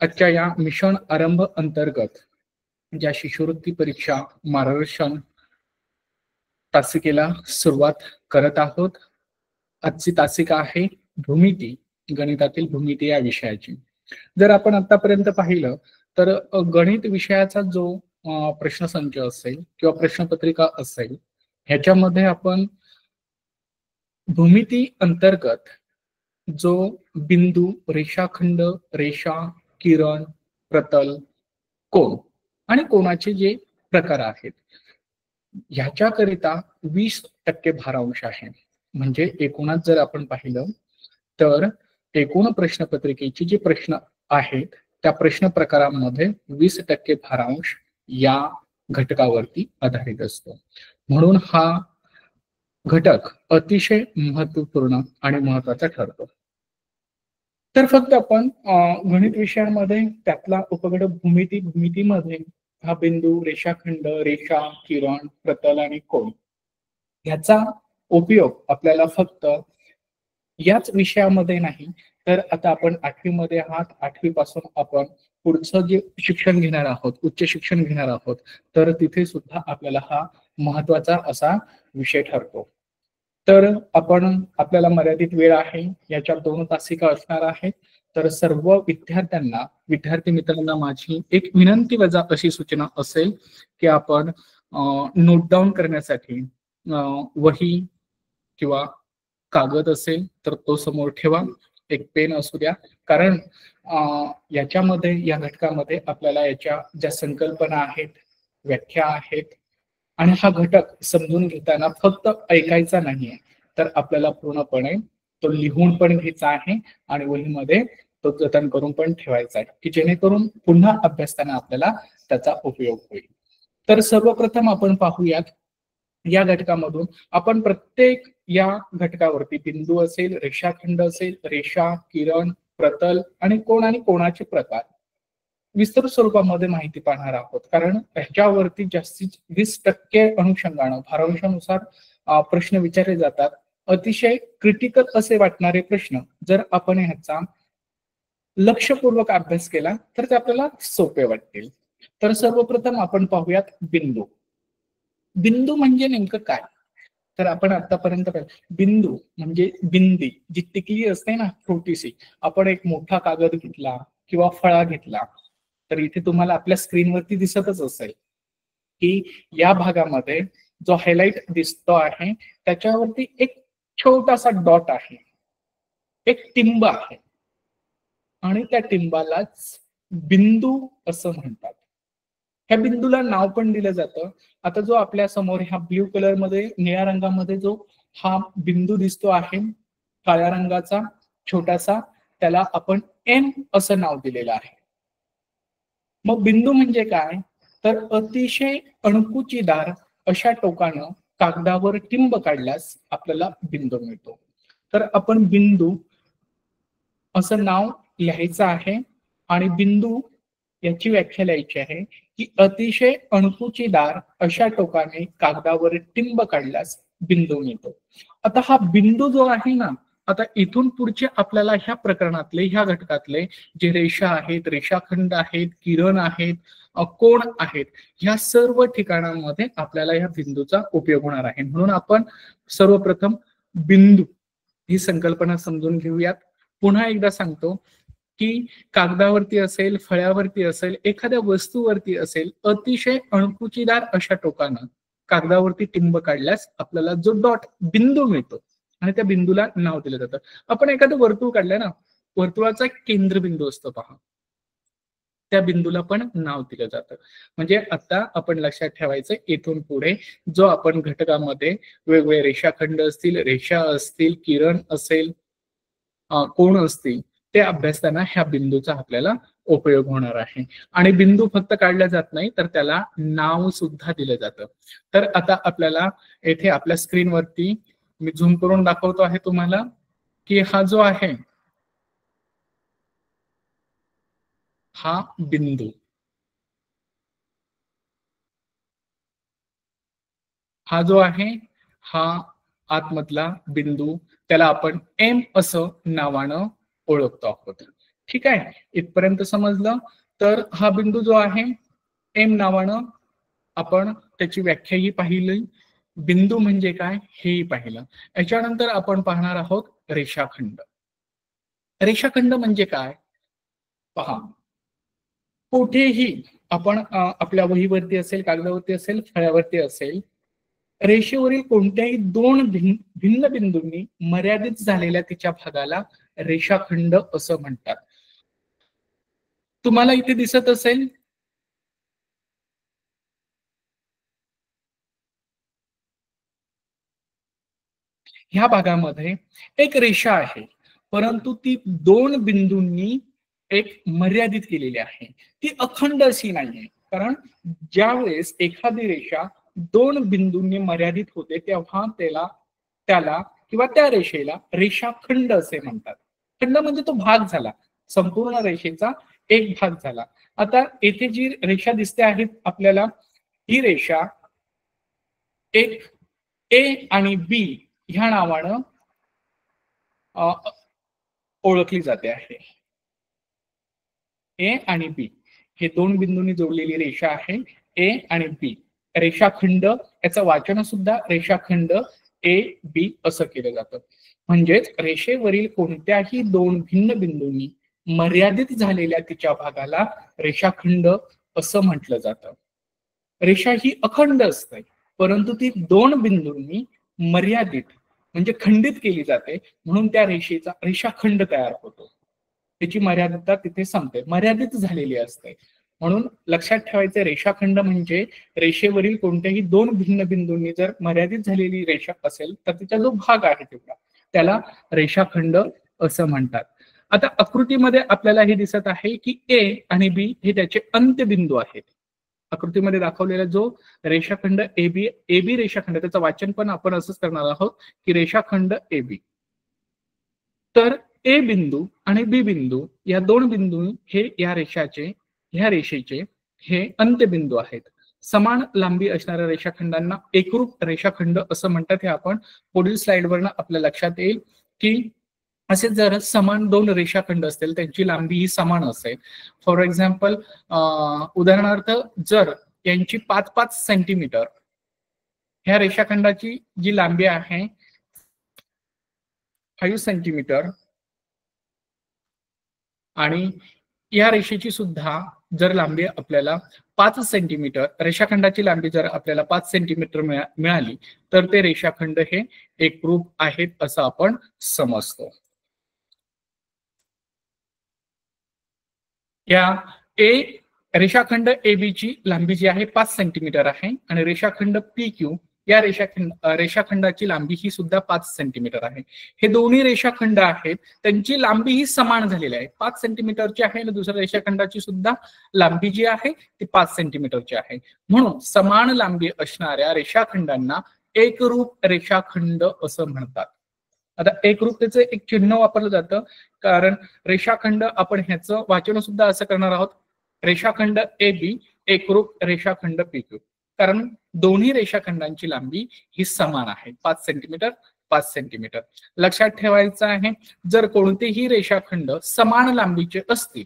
आजच्या या मिशन आरंभ अंतर्गत ज्या शिष्यवृत्ती परीक्षा मार्गदर्शन तासिकेला सुरुवात करत आहोत. आजची तासिका आहे भूमिती, गणितातील भूमिती या विषयाची. जर आपण आतापर्यंत पाहिलं तर गणित विषयाचा जो प्रश्नसंच असेल किंवा प्रश्नपत्रिका असेल ह्याच्यामध्ये आपण भूमिती अंतर्गत जो बिंदू, रेषाखंड, रेषा, किरण, प्रतल, कोन आणि कोनाचे जे प्रकार आहेत ह्याच्याकरिता 20% भारांश आहे. म्हणजे एकूणच जर आपण पाहिलं तर एकूण प्रश्नपत्रिकेचे जे प्रश्न आहेत त्या प्रश्न प्रकारांमध्ये 20% भारांश या घटकावरती आधारित असतो. म्हणून हा घटक अतिशय महत्वपूर्ण आणि महत्वाचा ठरतो. तर फक्त आपण गणित विषयामध्ये त्यातला उपगट भूमितीमध्ये हा बिंदू, रेषाखंड, रेषा, किरण, प्रतल आणि कोन याचा उपयोग आपल्याला फक्त याच विषयामध्ये नाही तर आता आपण 8वी मध्ये आहात. 8वी पासून आपण पुढचं जे शिक्षण घेणार आहोत, उच्च शिक्षण घेणार आहोत, तर तिथे सुद्धा आपल्याला हा महत्वाचा असा विषय ठरतो. तर आपल्याला मर्यादित वेळ आहे, याच्या 2 तासिका असणार आहेत. तर सर्व विद्यार्थी मित्रांना माझी एक विनंती वजा अशी सूचना असेल की आपण नोट डाऊन करण्यासाठी वही किंवा कागद असेल तर तो समोर ठेवा, एक पेन असू द्या. कारण याच्यामध्ये या घटकामध्ये आपल्याला याच्या ज्या संकल्पना आहेत, व्याख्या आहेत आणि हा घटक समजून घेताना फक्त ऐकायचा नाहीये तर आपल्याला पूर्णपणे तो लिहून पण घ्यायचा आहे आणि वहीमध्ये तो जतन करून पण ठेवायचा आहे की जेणेकरून पुन्हा अभ्यासताना आपल्याला त्याचा उपयोग होईल. तर सर्वप्रथम आपण पाहूयात या घटकामधून आपण प्रत्येक या घटकावरती बिंदू असेल, रेषाखंड असेल, रेषा, किरण, प्रतल आणि कोणाचे प्रकार विस्तृत स्वरूपामध्ये माहिती पाहणार आहोत. कारण ह्याच्यावरती जास्तीत 20% अनुषंगानं भारांशानुसार प्रश्न विचारले जातात. अतिशय क्रिटिकल असे वाटणारे प्रश्न जर आपण ह्याचा लक्षपूर्वक अभ्यास केला तर ते आपल्याला सोपे वाटतील. तर सर्वप्रथम आपण पाहूयात बिंदू. बिंदू म्हणजे नेमकं काय? तर आपण आतापर्यंत बिंदू म्हणजे बिंदी, जी टिकली असते ना छोटीशी, आपण एक मोठा कागद घेतला किंवा फळा घेतला तर इथे तुम्हाला आपल्या स्क्रीनवरती दिसतच असेल की या भागामध्ये जो हायलाइट दिसतो आहे त्याच्यावरती एक छोटासा डॉट आहे, एक टिंब आहे आणि त्या टिंबालाच बिंदू असं म्हणतात. ह्या बिंदूला नाव पण दिलं जातं. आता जो आपल्या समोर ह्या ब्ल्यू कलर मध्ये, निळ्या रंगामध्ये जो हा बिंदू दिसतो आहे काळ्या रंगाचा छोटासा, त्याला आपण एम असं नाव दिलेलं आहे. मग बिंदू म्हणजे काय? तर अतिशय अणकुचीदार अशा टोकानं कागदावर टिंब काढल्यास आपल्याला बिंदू मिळतो. तर आपण बिंदू असं नाव लिहायचं आहे आणि बिंदू याची व्याख्या लिहायची आहे की अतिशय अणकुचीदार अशा टोकाने कागदावर टिंब काढल्यास बिंदू मिळतो. आता हा बिंदू जो आहे ना, आता इथून पुढचे आपल्याला ह्या प्रकरणातले, ह्या घटकातले जे रेषा आहेत, रेषाखंड आहेत, किरण आहेत, कोण आहेत, ह्या सर्व ठिकाणांमध्ये आपल्याला ह्या बिंदूचा उपयोग होणार आहे. म्हणून आपण सर्वप्रथम बिंदू ही संकल्पना समजून घेऊयात. पुन्हा एकदा सांगतो की कागदावरती असेल, फळ्यावरती असेल, एखाद्या वस्तूवरती असेल, अतिशय अणकुचीदार अशा टोकानं कागदावरती टिंब काढल्यास आपल्याला जो डॉट बिंदू मिळतो आणि त्या बिंदूला नाव दिलं जातं. आपण एखादं वर्तुळ काढलंय ना, वर्तुळाचा एक केंद्रबिंदू असतो पहा, त्या बिंदूला पण नाव दिलं जातं. म्हणजे आता आपण लक्षात ठेवायचं इथून पुढे जो आपण घटकामध्ये वेगवेगळे रेषाखंड असतील, रेषा असतील, किरण असेल, कोण असतील, ते अभ्यासताना ह्या बिंदूचा आपल्याला उपयोग होणार आहे. आणि बिंदू फक्त काढला जात नाही तर त्याला नाव सुद्धा दिलं जातं. तर आता आपल्याला येथे आपल्या स्क्रीनवरती मी झूम करून दाखवतो आहे तुम्हाला की हा जो आहे हा बिंदू, हा जो आहे हा आतमधला बिंदू, त्याला आपण एम असं नावानं ओळखतो आहोत. ठीक आहे, इथपर्यंत समजलं. तर हा बिंदू जो आहे एम नावानं आपण त्याची व्याख्याही पाहिली, बिंदू म्हणजे काय हेही पाहिलं. याच्यानंतर आपण पाहणार आहोत रेषाखंड. रेषाखंड म्हणजे काय पहा, कुठेही आपण आपल्या वहीवरती असेल, कागदावरती असेल, फळ्यावरती असेल, रेषेवरील कोणत्याही दोन भिन्न बिंदूंनी मर्यादित झालेल्या तिच्या भागाला रेषाखंड असं म्हणतात. तुम्हाला इथे दिसत असेल ह्या भागामध्ये एक रेषा आहे, परंतु ती दोन बिंदूंनी एक मर्यादित केलेली आहे. ती अखंड अशी नाहीये, कारण ज्यावेळेस एखादी रेषा दोन बिंदूंनी मर्यादित होते तेव्हा त्याला किंवा त्या रेषेला रेषाखंड असे म्हणतात. खंड म्हणजे तो भाग झाला, संपूर्ण रेषेचा एक भाग झाला. आता येथे जी रेषा दिसते आहे आपल्याला, ही रेषा एक ए आणि बी ह्या नावानं ओळखली जाते आहे. ए आणि बी हे दोन बिंदूंनी जोडलेली रेषा आहे, ए आणि बी रेषाखंड. याचं वाचन सुद्धा रेषाखंड ए बी असं केलं जातं. म्हणजेच रेषेवरील कोणत्याही दोन भिन्न बिंदूंनी मर्यादित झालेल्या तिच्या भागाला रेषाखंड असं म्हटलं जातं. रेषा ही अखंड असते, परंतु ती दोन बिंदूंनी मर्यादित म्हणजे खंडित केली जाते, म्हणून त्या रेषेचा रेषाखंड तयार होतो. त्याची मर्यादितता तिथे संपते, मर्यादित झालेली असते. म्हणून लक्षात ठेवायचे, रेषाखंड म्हणजे रेषेवरील कोणत्याही दोन भिन्न बिंदूंनी जर मर्यादित झालेली रेषा असेल तर तिचा जो भाग आहे तेवढा त्याला रेषाखंड असं म्हणतात. आता आकृतीमध्ये आपल्याला हे दिसत आहे की ए आणि बी हे त्याचे अंत्यबिंदू आहेत. आकृतीमध्ये दाखवलेला जो रेषाखंड एबी रेषाखंड, त्याचं वाचन पण आपण असंच करणार आहोत की रेषाखंड एबी. तर ए बिंदू आणि बी बिंदू या दोन बिंदू हे ह्या रेषेचे हे अंत्यबिंदू आहेत. समान लांबी असणाऱ्या रेषाखंडांना एकरूप रेषाखंड असं म्हणतात. हे आपण पुढील स्लाइडवरनं आपल्या लक्षात येईल की असे जर समान दोन रेषाखंड असतील त्यांची लांबी ही समान असेल. फॉर एक्झाम्पल, उदाहरणार्थ जर यांची 5-5 सेंटीमीटर ह्या रेषाखंडाची जी लांबी आहे 5 सेंटीमीटर आणि या रेषेची सुद्धा जर लांबी आपल्याला 5 सेंटीमीटर, रेषाखंडाची लांबी जर आपल्याला 5 सेंटीमीटर मिळाली तर ते रेषाखंड हे एकरूप आहेत असं आपण समजतो. या रेषाखंड AB ची लांबी जी आहे 5 सेंटीमीटर आहे आणि रेषाखंड PQ या रेषाखंडाची लांबी ही सुद्धा 5 सेंटीमीटर आहे. हे दोन्ही रेषाखंड आहेत, त्यांची लांबी ही समान झालेली आहे, 5 सेंटीमीटरची आहे आणि दुसऱ्या रेषाखंडाची सुद्धा लांबी जी आहे ती 5 सेंटीमीटरची आहे. म्हणून समान लांबी असणाऱ्या रेषाखंडांना एकरूप रेषाखंड असं म्हणतात. आता एकरूपतेचं एक चिन्ह वापरलं जातं, कारण रेषाखंड आपण ह्याचं वाचन सुद्धा असं करणार आहोत, रेषाखंड AB एकरूप रेषाखंड PQ, कारण दोन्ही रेषाखंडांची लांबी ही समान आहे, 5 सेंटीमीटर 5 सेंटीमीटर. लक्षात ठेवायचं आहे, जर कोणतेही रेषाखंड समान लांबीचे असतील,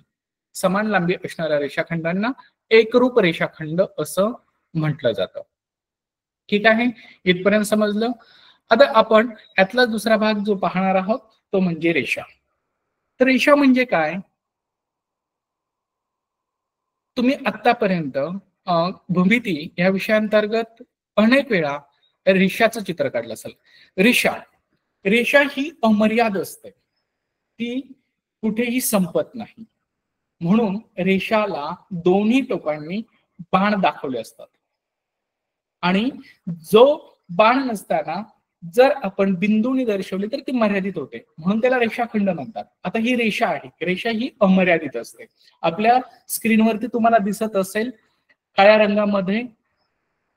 समान लांबी असणाऱ्या रेषाखंडांना एकरूप रेषाखंड असं म्हटलं जातं. ठीक आहे, इथपर्यंत समजलं. आता आपण यातला दुसरा भाग जो पाहणार आहोत तो म्हणजे रेषा. तर रेषा म्हणजे काय? तुम्ही आतापर्यंत भूमिती या विषयांतर्गत अनेक वेळा रेषाचं चित्र काढलं असेल. रेषा ही अमर्याद असते, ती कुठेही संपत नाही. म्हणून रेषाला दोन्ही टोकांनी बाण दाखवले असतात आणि जो बाण नसताना जर आपण बिंदूने दर्शवली तर ती मर्यादित होते, म्हणून त्याला रेषाखंड म्हणतात. आता ही रेषा आहे, रेषा ही अमर्यादित असते. आपल्या स्क्रीनवरती तुम्हाला दिसत असेल काळ्या रंगामध्ये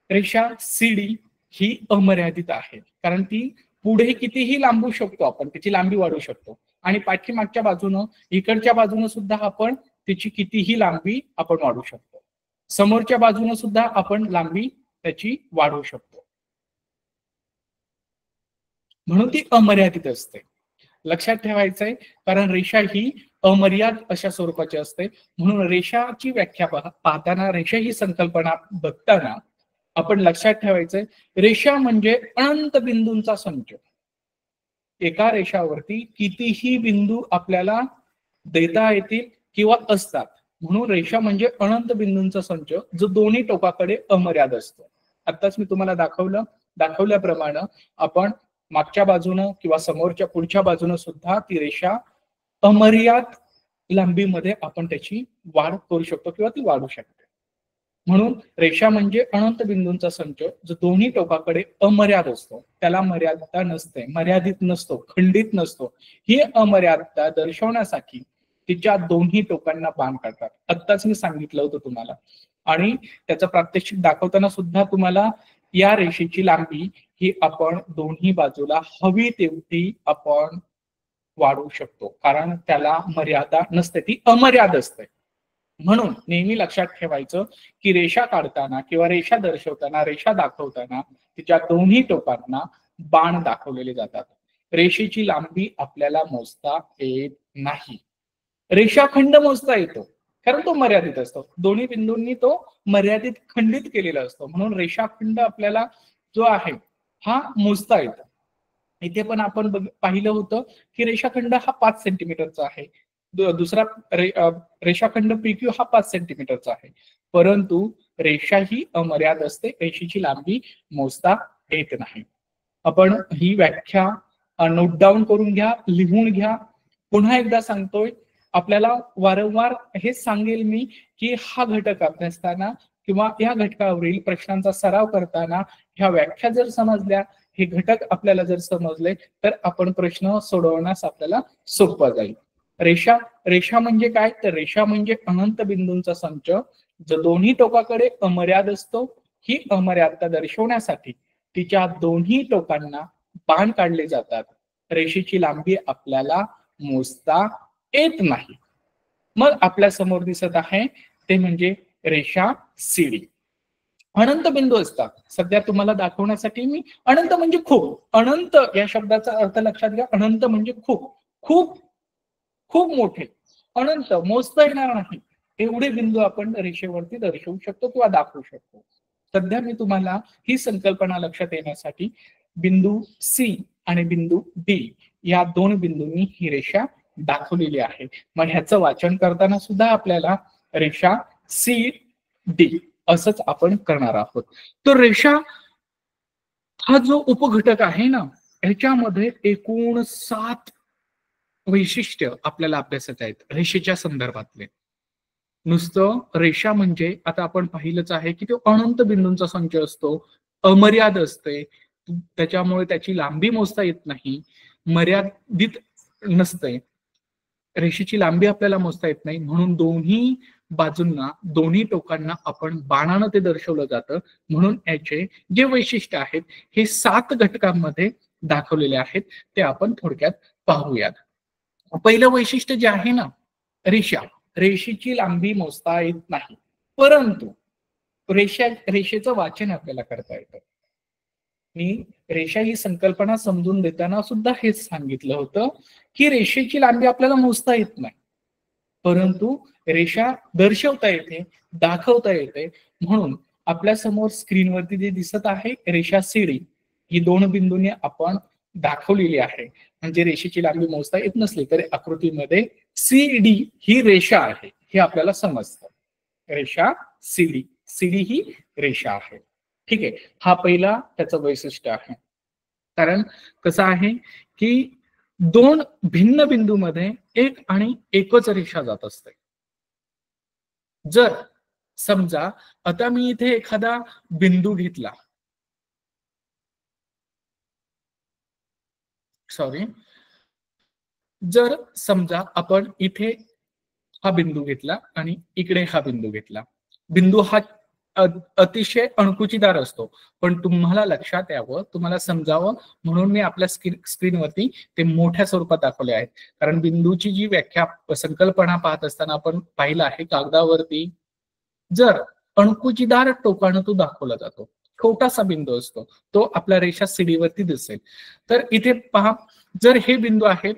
रेषा CD ही अमर्यादित आहे, कारण ती पुढे कितीही लांबू शकतो, आपण त्याची लांबी वाढवू शकतो आणि पाठीमागच्या बाजूनं इकडच्या बाजूनं सुद्धा आपण त्याची कितीही लांबी आपण वाढवू शकतो. समोरच्या बाजूनं सुद्धा आपण लांबी त्याची वाढवू शकतो, म्हणून ती अमर्यादित असते. लक्षात ठेवायचंय, कारण रेषा ही अमर्याद अशा स्वरूपाची असते. म्हणून रेषाची व्याख्या पाहताना, रेषा ही संकल्पना बघताना आपण लक्षात ठेवायचंय, रेषा म्हणजे अनंत बिंदूंचा संच. एका रेषावरती कितीही बिंदू आपल्याला देता येतील किंवा असतात. म्हणून रेषा म्हणजे अनंत बिंदूंचा संच, जो दोन्ही टोकाकडे अमर्याद असतो. आताच मी तुम्हाला दाखवल्याप्रमाणे आपण मागच्या बाजूनं किंवा समोरच्या पुढच्या बाजूनं सुद्धा ती रेषा अमर्याद लांबीमध्ये आपण त्याची वाढ करू शकतो किंवा ती वाढू शकते. म्हणून रेषा म्हणजे अनंत बिंदूंचा संच, जो दोन्ही टोकाकडे अमर्याद असतो. त्याला मर्यादा नसते, मर्यादित नसतो, खंडित नसतो. ही अमर्यादता दर्शवण्यासाठी तिच्या दोन्ही टोकांना बाण काढतात. आत्ताच मी सांगितलं होतं तुम्हाला. आणि त्याचं प्रात्यक्षिक दाखवताना सुद्धा तुम्हाला या रेषेची लांबी ही आपण दोन्ही बाजूला हवी तेवढी आपण वाढवू शकतो, कारण त्याला मर्यादा नसते, ती अमर्याद असते. म्हणून नेहमी लक्षात ठेवायचं की रेषा काढताना किंवा रेषा दर्शवताना, रेषा दाखवताना तिच्या दोन्ही टोकांना बाण दाखवलेले जातात. रेषेची लांबी आपल्याला मोजता येत नाही. रेषाखंड मोजता येतो, कारण तो मर्यादित असतो. दोन्ही बिंदूंनी तो मर्यादित खंडित केलेला असतो. म्हणून रेषाखंड आपल्याला जो आहे हा मोजता येतो. इथे पण आपण पाहिलं होतं की रेषाखंड हा 5 सेंटीमीटरचा आहे. दुसरा रेषाखंड PQ हा 5 सेंटीमीटरचा आहे. परंतु रेषा ही अमर्याद असते, रेषेची लांबी मोजता येत नाही. आपण ही व्याख्या नोट डाऊन करून घ्या, लिहून घ्या. पुन्हा एकदा सांगतोय, आपल्याला वारंवार हेच सांगेल मी की हा घटक अभ्यासताना किंवा या घटकावरील प्रश्नांचा सराव करताना ह्या व्याख्या जर समजल्या, हे घटक आपल्याला जर समजले, तर आपण प्रश्न सोडवण्यास आपल्याला सोपं जाईल. रेषा म्हणजे काय? तर रेषा म्हणजे अनंत बिंदूंचा संच, जो दोन्ही टोकाकडे अमर्याद असतो. ही अमर्यादता दर्शवण्यासाठी तिच्या दोन्ही टोकांना बाण काढले जातात. रेषेची लांबी आपल्याला मोजता येत नाही. मग आपल्या समोर दिसत आहे ते म्हणजे रेषा CD. अनंत बिंदू असतात. सध्या तुम्हाला दाखवण्यासाठी मी अनंत म्हणजे खूप, अनंत या शब्दाचा अर्थ लक्षात घ्या. अनंत म्हणजे खूप खूप खूप मोठे, अनंत, मोजता येणार नाही एवढे बिंदू आपण रेषेवरती दर्शवू शकतो किंवा दाखवू शकतो. सध्या मी तुम्हाला ही संकल्पना लक्षात येण्यासाठी बिंदू C आणि बिंदू D या दोन बिंदूंनी ही रेषा दाखवलेली आहे. मग ह्याचं वाचन करताना सुद्धा आपल्याला रेषा CD असंच आपण करणार आहोत. तर रेषा हा जो उपघटक आहे ना, ह्याच्यामध्ये एकूण 7 वैशिष्ट्य आपल्याला अभ्यासात आहेत रेषेच्या संदर्भातले. नुसतं रेषा म्हणजे आता आपण पाहिलंच आहे की तो अनंत बिंदूंचा संच असतो, अमर्याद असते, त्याच्यामुळे त्याची लांबी मोजता येत नाही, मर्यादित नसते. रेषेची लांबी आपल्याला मोजता येत नाही, म्हणून दोन्ही बाजूंना, दोन्ही टोकांना आपण बाणानं ते दर्शवलं जातं. म्हणून याचे जे वैशिष्ट्य आहेत हे 7 घटकांमध्ये दाखवलेले आहेत, ते आपण थोडक्यात पाहूयात. पहिलं वैशिष्ट्य जे आहे ना, रेषेची लांबी मोजता येत नाही, परंतु रेषेचं वाचन आपल्याला करता येतं. मी रेषा ही संकल्पना समजून देताना सुद्धा हेच सांगितलं होतं की रेषेची लांबी आपल्याला मोजता येत नाही, परंतु रेषा दर्शवता येते, दाखवता येते. म्हणून आपल्या समोर स्क्रीनवरती जे दिसत आहे रेषा CD ही दोन बिंदूंनी आपण दाखवलेली आहे. म्हणजे रेषेची लांबी मोजता येत नसली तरी आकृतीमध्ये CD ही रेषा आहे हे आपल्याला समजतं. रेषा CD ही रेषा आहे. ठीक आहे, हा पहिला त्याचं वैशिष्ट्य आहे. कारण कसं आहे की दोन भिन्न बिंदूमध्ये एक आणि एकच रेषा जात असते. जर समजा आता मी इथे एखादा बिंदू घेतला, जर समजा आपण इथे हा बिंदू घेतला आणि इकडे हा बिंदू घेतला, बिंदू हा अतिशय अणकुचीदार असतो, पण तुम्हाला लक्षात यावं, तुम्हाला समजावं म्हणून मी आपल्या स्क्रीनवरती ते मोठ्या स्वरूपात दाखवले आहेत. कारण बिंदूची जी व्याख्या, संकल्पना पाहत असताना आपण पाहिलं आहे कागदावरती जर अणकुचीदार टोकानं तो दाखवला जातो, छोटासा बिंदू असतो, तो आपल्या रेषा CD वरती दिसेल. तर इथे पहा, जर हे बिंदू आहेत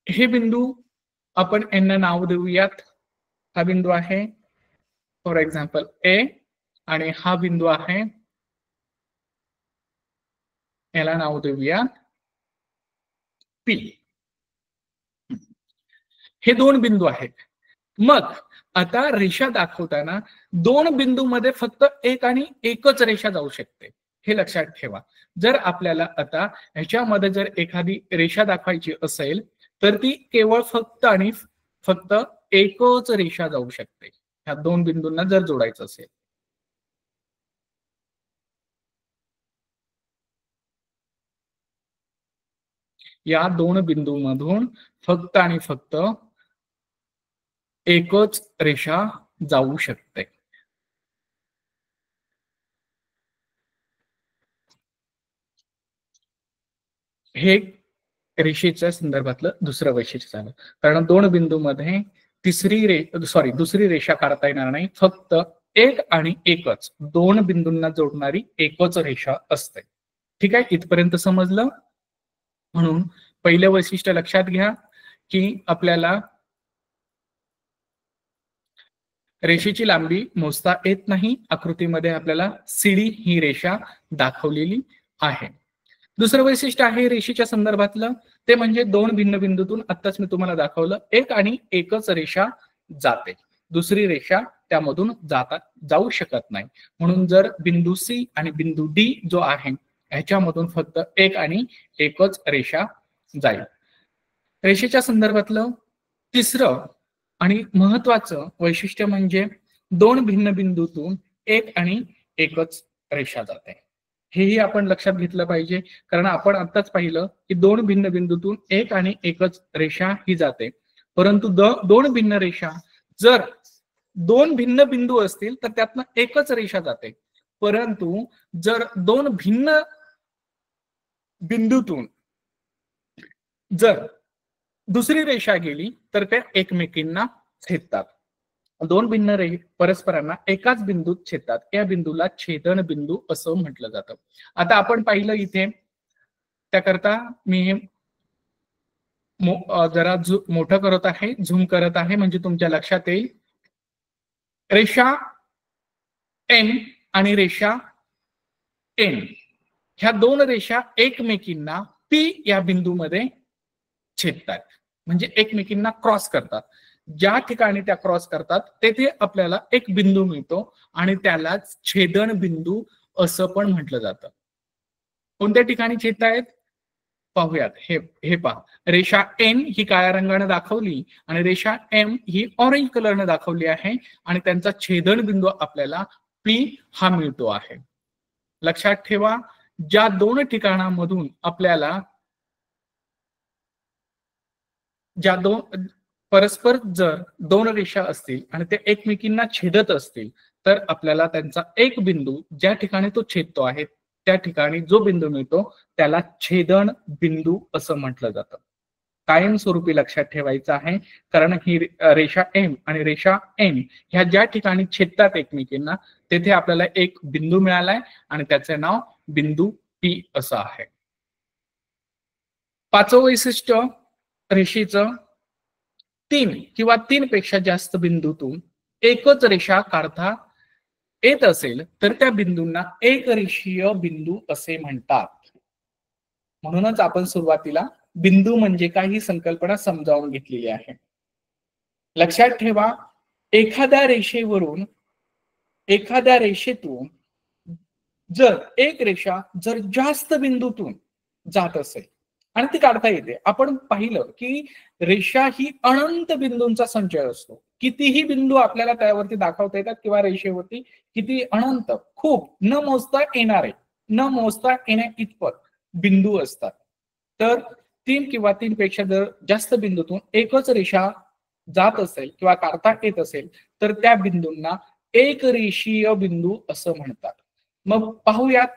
हे बिंदू आपण यांना नाव देऊयात. हा बिंदू आहे फॉर एक्झाम्पल ए आणि हा बिंदू आहे, याला नाव देऊया पी. हे दोन बिंदू आहेत. मग आता रेषा दाखवताना दोन बिंदूमध्ये फक्त एक आणि एकच रेषा जाऊ शकते, हे लक्षात ठेवा. जर आपल्याला आता ह्याच्यामध्ये जर एखादी रेषा दाखवायची असेल तर ती केवळ फक्त आणि फक्त एकच रेषा जाऊ शकते ह्या दोन बिंदूंना जर जोडायचं असेल. या दोन बिंदूंमधून फक्त आणि फक्त एकच रेषा जाऊ शकते. हे रेषेच्या संदर्भातलं दुसरं वैशिष्ट्य झालं. कारण दोन बिंदूमध्ये दुसरी रेषा काढता येणार नाही, फक्त एक आणि एकच दोन बिंदूंना जोडणारी एकच रेषा असते. ठीक आहे, इथपर्यंत समजलं. म्हणून पहिलं वैशिष्ट्य लक्षात घ्या की आपल्याला रेषेची लांबी मोजता येत नाही. आकृतीमध्ये आपल्याला सीडी ही रेषा दाखवलेली आहे. दुसरं वैशिष्ट्य आहे रेषेच्या संदर्भातलं, ते म्हणजे दोन भिन्न बिंदूतून आत्ताच मी तुम्हाला दाखवलं एक आणि एकच रेषा जाते, दुसरी रेषा त्यामधून जाऊ शकत नाही. म्हणून जर बिंदू सी आणि बिंदू डी जो आहे ह्याच्यामधून फक्त एक आणि एकच रेषा जाईल. रेषेच्या संदर्भातलं तिसरं आणि महत्वाचं वैशिष्ट्य म्हणजे दोन भिन्न बिंदूतून एक आणि एकच रेषा जाते. हेही आपण लक्षात घेतलं पाहिजे, कारण आपण आत्ताच पाहिलं की दोन भिन्न बिंदूतून एक आणि एकच रेषा ही जाते. परंतु दोन भिन्न रेषा, जर दोन भिन्न बिंदू असतील तर त्यातनं एकच रेषा जाते. परंतु जर दोन भिन्न बिंदूतून जर दुसरी रेषा गेली तर त्या एकमेकींना छेदतात. दोन भिन्न परस्परांना एकाच बिंदूत छेदतात, या बिंदूला छेदन बिंदू असं म्हटलं जातं. आता आपण पाहिलं इथे, त्याकरता मी हे जरा मोठं करत आहे, झूम करत आहे म्हणजे तुमच्या लक्षात येईल. रेषा एम आणि रेषा एन ह्या दोन रेषा एकमेकींना पी या बिंदूमध्ये छेदतात, म्हणजे एकमेकींना क्रॉस करतात. ज्या ठिकाणी त्या क्रॉस करतात तेथे आपल्याला एक बिंदू मिळतो आणि त्यालाच छेदन बिंदू असं पण म्हटलं जातं. कोणत्या ठिकाणी छेदतायत पाहूयात. हे पहा, रेषा एन ही काळ्या रंगाने दाखवली आणि रेषा एम ही ऑरेंज कलरने दाखवली आहे आणि त्यांचा छेदन बिंदू आपल्याला पी हा मिळतो आहे. लक्षात ठेवा, ज्या दोन ठिकाणांमधून आपल्याला परस्पर जर दोन रेषा असतील आणि ते एकमेकींना छेदत असतील तर आपल्याला त्यांचा एक बिंदू ज्या ठिकाणी तो छेदतो आहे त्या ठिकाणी जो बिंदू मिळतो त्याला छेदन बिंदू असं म्हटलं जातं. कायमस्वरूपी लक्षात ठेवायचं आहे, कारण ही रेषा एम आणि रेषा एन ह्या ज्या ठिकाणी छेदतात एकमेकींना तेथे आपल्याला एक बिंदू मिळालाय आणि त्याचे नाव बिंदू पी असं आहे. पाचवं वैशिष्ट्य रेषेचं, तीन किंवा तीन पेक्षा जास्त बिंदूतून एकच रेषा काढता येत असेल तर त्या बिंदूंना एक रेषीय बिंदू असे म्हणतात. म्हणूनच आपण सुरुवातीला बिंदू म्हणजे काय ही संकल्पना समजावून घेतलेली आहे. लक्षात ठेवा, एखाद्या रेषेतून जर एक रेषा जर जास्त बिंदूतून जात असेल आणि ती काढता येते, आपण पाहिलं की रेषा ही अनंत बिंदूंचा संचय असतो. कितीही बिंदू आपल्याला त्यावरती दाखवता येतात किंवा रेषेवरती किती अनंत, खूप न मोजता येणारे, न मोजता येण्या इतपत बिंदू असतात. तर तीन किंवा तीन पेक्षा जर जास्त बिंदूतून एकच रेषा जात असेल किंवा काढता येत असेल तर त्या बिंदूंना एक रेषीय बिंदू असं म्हणतात. मग पाहूयात,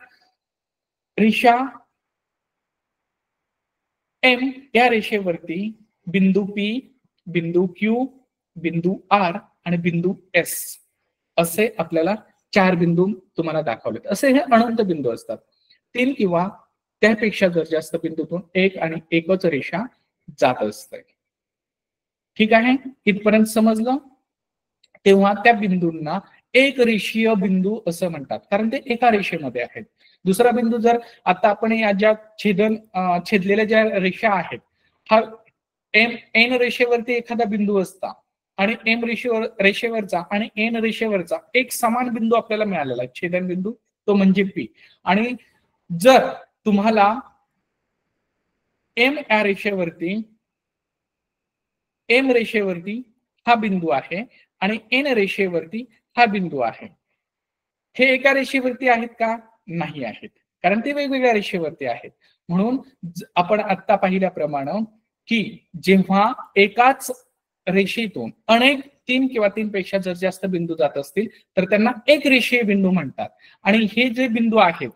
रेषा एम या रेषेवरती बिंदू पी, बिंदू क्यू, बिंदू आर आणि बिंदू एस असे आपल्याला चार बिंदू तुम्हाला दाखवलेत. असे हे अनंत बिंदू असतात. तीन किंवा त्यापेक्षा जर जास्त बिंदूतून एक आणि एकच रेषा जात असते. ठीक आहे, इथपर्यंत समजलं. तेव्हा त्या बिंदूंना एक रेषीय बिंदू असं म्हणतात, कारण ते एका रेषेमध्ये आहेत. दुसरा बिंदू जर आता आपण या ज्या छेदलेल्या ज्या रेषा आहेत, हा एन रेषेवरती एखादा बिंदू असता आणि एम रेषेवरचा आणि एन रेषेवरचा एक समान बिंदू आपल्याला मिळालेला आहे, छेदन बिंदू, तो म्हणजे पी. आणि जर तुम्हाला एम रेषेवरती हा बिंदू आहे आणि एन रेषेवरती हा बिंदू आहे, हे एका रेषेवरती आहेत का? नाही आहेत, कारण ते वेगवेगळ्या रेषेवरती आहेत. म्हणून आपण आता पाहिल्याप्रमाणे की जेव्हा एकाच रेषेतून अनेक 3 किंवा 3 पेक्षा जर जास्त बिंदू जात असतील तर त्यांना एक रेषीय बिंदू म्हणतात. आणि हे जे बिंदू आहेत,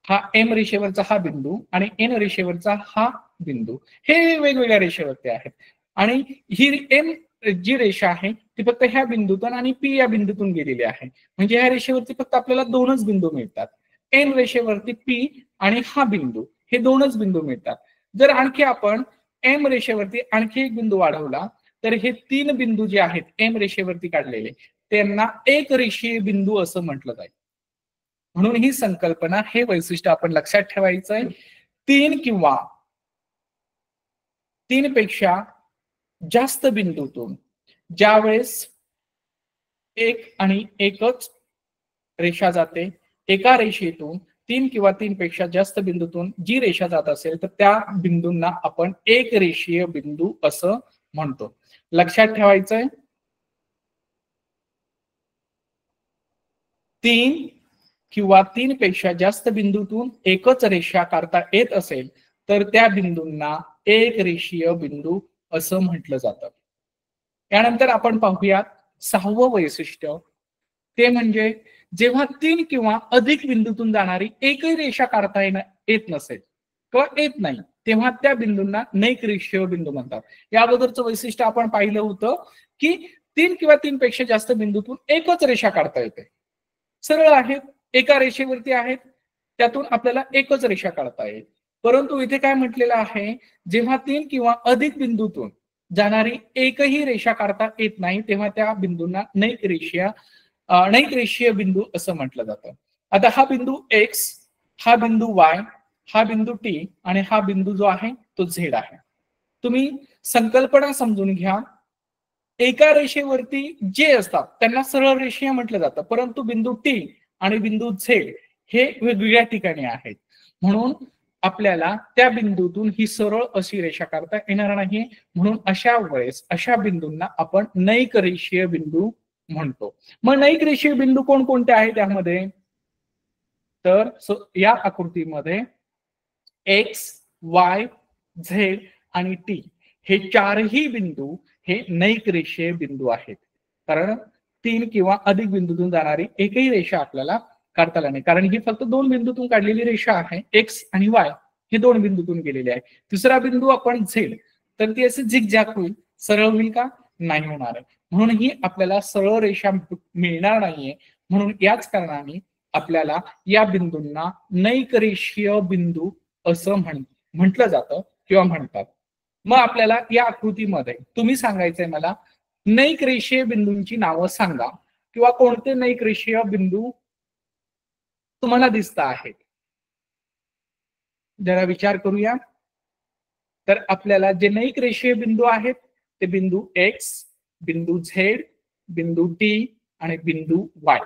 हा एम रेषेवरचा हा बिंदू आणि एन रेषेवरचा हा बिंदू, हे वेगवेगळ्या रेषेवरती आहेत. आणि ही एम जी रेषा आहे ती फक्त ह्या बिंदूतून आणि पी या बिंदूतून गेलेली आहे, म्हणजे ह्या रेषेवरती फक्त आपल्याला दोनच बिंदू मिळतात. एन रेषेवरती पी आणि हा बिंदू, हे दोनच बिंदू मिळतात. जर आणखी आपण एम रेषेवरती आणखी एक बिंदू वाढवला तर हे 3 बिंदू जे आहेत एम रेषेवरती काढलेले, त्यांना एक रेषीय बिंदू असं म्हटलं जाईल. म्हणून ही संकल्पना, हे वैशिष्ट्य आपण लक्षात ठेवायचं आहे. 3 किंवा 3 पेक्षा जास्त बिंदूतून ज्यावेळेस एक आणि एकच रेषा जाते, एका रेषेतून 3 किंवा 3 पेक्षा जास्त बिंदूतून जी रेषा जात असेल तर त्या बिंदूंना आपण एक रेषीय बिंदू असं म्हणतो. लक्षात ठेवायचंय. 3 किंवा 3 पेक्षा जास्त बिंदूतून एकच रेषा काढता येत असेल तर त्या बिंदूंना एक रेषीय बिंदू असं म्हटलं जातं. यानंतर आपण पाहूयात 6वं वैशिष्ट्य, ते म्हणजे जेव्हा 3 किंवा अधिक बिंदूतून जाणारी एकही रेषा काढता येत नसेल किंवा येत नाही, तेव्हा त्या बिंदूंना नैक रेषीय बिंदू म्हणतात. या अगोदरचं वैशिष्ट्य आपण पाहिलं होतं की 3 किंवा 3 पेक्षा जास्त बिंदूतून एकच रेषा काढता येते, सरळ आहेत, एका रेषेवरती आहेत, त्यातून आपल्याला एकच रेषा काढता येईल. परंतु इथे काय म्हटलेलं आहे, जेव्हा 3 किंवा अधिक बिंदूतून जाणारी एकही रेषा काढता येत नाही तेव्हा त्या बिंदूंना नैक रेषीय बिंदू असं म्हटलं जातं. आता हा बिंदू एक्स, हा बिंदू वाय, हा बिंदू टी आणि हा बिंदू जो आहे तो झेड आहे. तुम्ही संकल्पना समजून घ्या. एका रेषेवरती जे असतात त्यांना सरळ रेषीय म्हटलं जातं, परंतु बिंदू टी आणि बिंदू झेड हे वेगवेगळ्या ठिकाणी आहेत. म्हणून आपल्याला त्या बिंदूतून ही सरळ अशी रेषा काढता येणार नाही. म्हणून अशा वेळेस अशा बिंदूंना आपण नैक रेषीय बिंदू म्हणतो. मग नैक रेषीय बिंदू कोणकोणते आहेत त्यामध्ये? तर या आकृतीमध्ये एक्स, वाय, झेड आणि टी हे चारही बिंदू हे नैक रेषीय बिंदू आहेत. कारण 3 किंवा अधिक बिंदूतून जाणारी एकही रेषा आपल्याला काढता आली नाही, कारण ही फक्त 2 बिंदूतून काढलेली रेषा आहे. एक्स आणि वाय हे 2 बिंदूतून गेलेले आहे. तिसरा बिंदू आपण झेड, तर ती असे झिगझॅग होईल, सरळ होईल का? नाही होणार आहे. म्हणून ही आपल्याला सरळ रेषा मिळणार नाहीये. म्हणून याच कारणाने आपल्याला या बिंदूंना नैक रेषीय बिंदू असं म्हटलं जातं किंवा म्हणतात. मग आपल्याला या आकृतीमध्ये तुम्ही सांगायचंय मला, नैक रेषीय बिंदूंची नावं सांगा किंवा कोणते नैक रेषीय बिंदू तुम्हाला दिसत आहेत. जरा विचार करूया. तर आपल्याला जे नैक रेषीय बिंदू आहेत ते बिंदू एक्स, बिंदू झेड, बिंदू टी आणि बिंदू वाय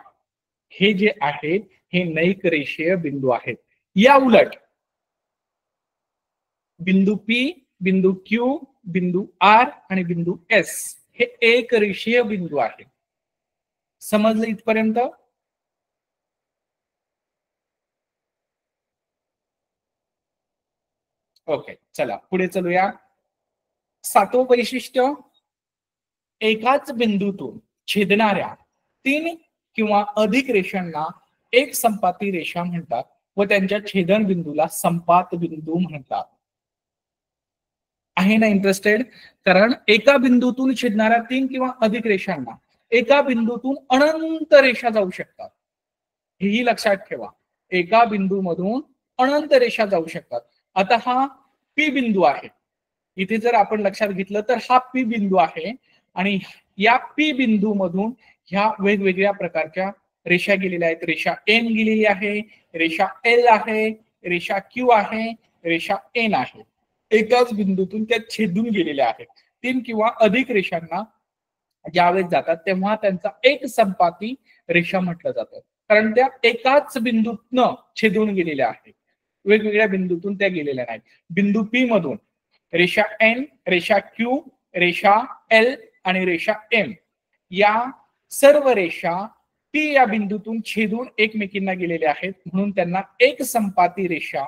हे जे आहेत हे नैक रेषीय बिंदू आहेत. या उलट बिंदू पी, बिंदू क्यू, बिंदू आर आणि बिंदू एस हे एक रेषीय बिंदू आहेत. समजलं इथपर्यंत? ओके, चला पुढे चलूया. 7वं वैशिष्ट्य, एकाच बिंदूतून छेदणाऱ्या 3 किंवा अधिक रेषांना एक संपाती रेषा म्हणतात व त्यांच्या छेदन बिंदूला संपात बिंदू म्हणतात. आहे ना इंटरेस्टेड? कारण एका बिंदूतून छेदणाऱ्या 3 किंवा अधिक रेषांना एका बिंदूतून अनंत रेषा जाऊ शकतात, हेही लक्षात ठेवा. एका बिंदूमधून अनंत रेषा जाऊ शकतात. आता हा पी बिंदू आहे, इथे जर आपण लक्षात घेतलं तर हा पी बिंदू आहे आणि या पी बिंदू मधून ह्या वेगवेगळ्या प्रकारच्या रेषा गेलेल्या आहेत. रेषा एन गेलेली आहे, रेषा एल आहे, रेषा क्यू आहे, रेषा एन आहे. एकाच बिंदूतून त्या छेदून गेलेल्या आहेत. 3 किंवा अधिक रेषांना ज्यावेळेस जातात तेव्हा त्यांचा एक संपाती रेषा म्हटलं जातं, कारण त्या एकाच बिंदूतनं छेदून गेलेल्या आहेत, वेगवेगळ्या बिंदूतून त्या गेलेल्या नाहीत. बिंदू पी मधून रेषा एन, रेषा क्यू, रेषा एल आणि रेषा एम या सर्व रेषा पी या बिंदूतून छेदून एकमेकींना गेलेल्या आहेत, म्हणून त्यांना एक संपाती रेषा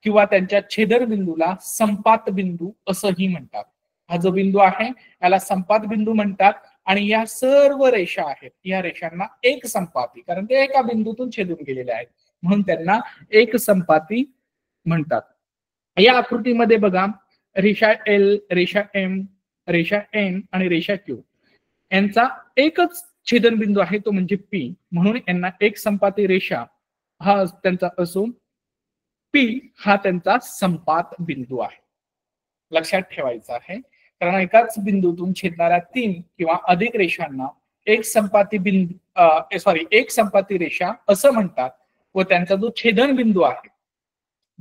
किंवा त्यांच्या छेदन बिंदूला संपात बिंदू असंही म्हणतात. हा जो बिंदू आहे याला संपात बिंदू म्हणतात आणि या सर्व रेषा आहेत या रेषांना एक संपाती, कारण ते एका बिंदूतून छेदून गेलेले आहेत म्हणून त्यांना एक संपाती म्हणतात. या आकृतीमध्ये बघा, रेषा एल, रेषा एम, रेषा एन आणि रेषा क्यू यांचा एकच छेदनबिंदू आहे, तो म्हणजे पी, म्हणून यांना एक संपाती रेषा हा त्यांचा असून पी हा त्यांचा संपात बिंदू आहे. लक्षात ठेवायचं आहे, कारण एकाच बिंदूतून छेदणाऱ्या 3 किंवा अधिक रेषांना एक संपाती एक संपाती रेषा असं म्हणतात व त्यांचा जो छेदन बिंदू आहे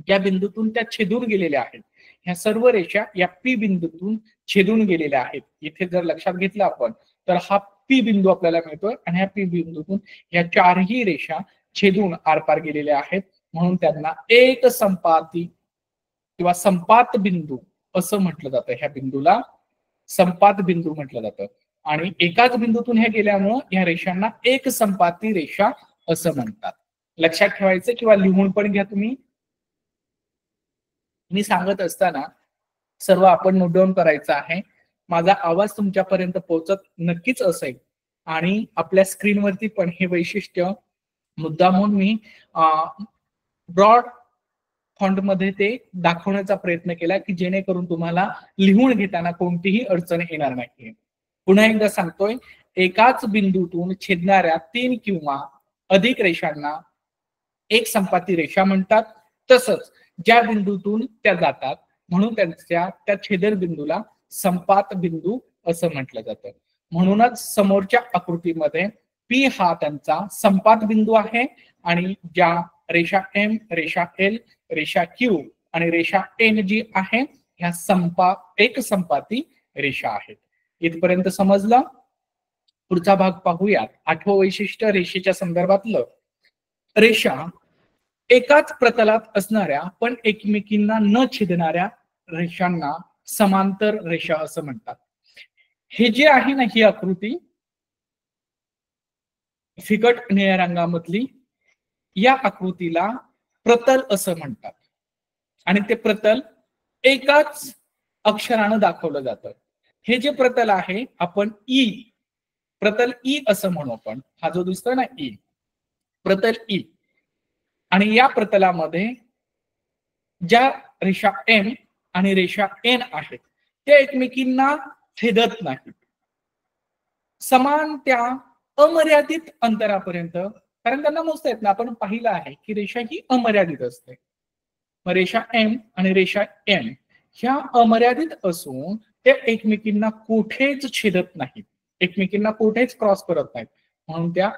ज्या बिंदूतून त्या छेदून गेलेल्या आहेत ह्या सर्व रेषा या पी बिंदूतून छेदून गेलेल्या आहेत. इथे जर लक्षात घेतलं आपण तर हा पी बिंदू आपल्याला मिळतोय आणि ह्या पी बिंदूतून या चारही रेषा छेदून आरपार गेलेल्या आहेत, म्हणून त्यांना एक संपाती किंवा संपात बिंदू असं म्हटलं जातं. ह्या बिंदूला संपात बिंदू म्हटलं जातं आणि एकाच बिंदूतून हे गेल्यामुळं ह्या रेषांना एक संपाती रेषा असं म्हणतात. लक्षात ठेवायचं किंवा लिहून पण घ्या तुम्ही. मी सांगत असताना सर्व आपण नोट डाऊन करायचं आहे. माझा आवाज तुमच्यापर्यंत पोहोचत नक्कीच असेल आणि आपल्या स्क्रीनवरती पण हे वैशिष्ट्य मुद्दामून मी ब्रॉड फॉन्ट मध्ये ते दाखवण्याचा प्रयत्न केला की जेणेकरून तुम्हाला लिहून घेताना कोणतीही अडचण येणार नाही. पुन्हा एकदा सांगतोय, एकाच बिंदूतून छेदणाऱ्या 3 किंवा अधिक रेषांना एक संपाती रेषा म्हणतात, तसंच ज्या बिंदूतून त्या जातात म्हणून त्यांच्या त्या छेदन बिंदूला संपात बिंदू असं म्हटलं जातं. म्हणूनच समोरच्या आकृतीमध्ये पी हा त्यांचा संपात बिंदू आहे आणि ज्या रेषा एम, रेषा एल, रेषा क्यू आणि रेषा एन जी आहे ह्या एक संपाती रेषा आहेत. इथपर्यंत समजलं? पुढचा भाग पाहूयात. 8वं वैशिष्ट्य रेषेच्या संदर्भातलं. रेषा एकाच प्रतलात असणाऱ्या पण एकमेकींना न छेदणाऱ्या रेषांना समांतर रेषा असं म्हणतात. हे जे आहे ना ही आकृती फिकट निळ्या रंगामधली, या आकृतीला प्रतल असं म्हणतात आणि ते प्रतल एकाच अक्षरानं दाखवलं जातं. हे जे प्रतल आहे आपण प्रतल ई असं म्हणू आपण. हा जो दिसतोय ना प्रतल ई, आणि या प्रतलामध्ये ज्या रेषा एम आणि रेषा एन आहेत त्या एकमेकींना छेदत नाहीत. समान त्या अमर्यादित अंतरापर्यंत, कारण त्यांना मोजता येत ना, आपण पाहिलं आहे की रेषा ही अमर्यादित असते. रेषा एम आणि रेषा एन ह्या अमर्यादित असून त्या एकमेकींना कुठेच छेदत नाहीत, एकमेकींना कुठेच क्रॉस करत नाहीत, म्हणून त्या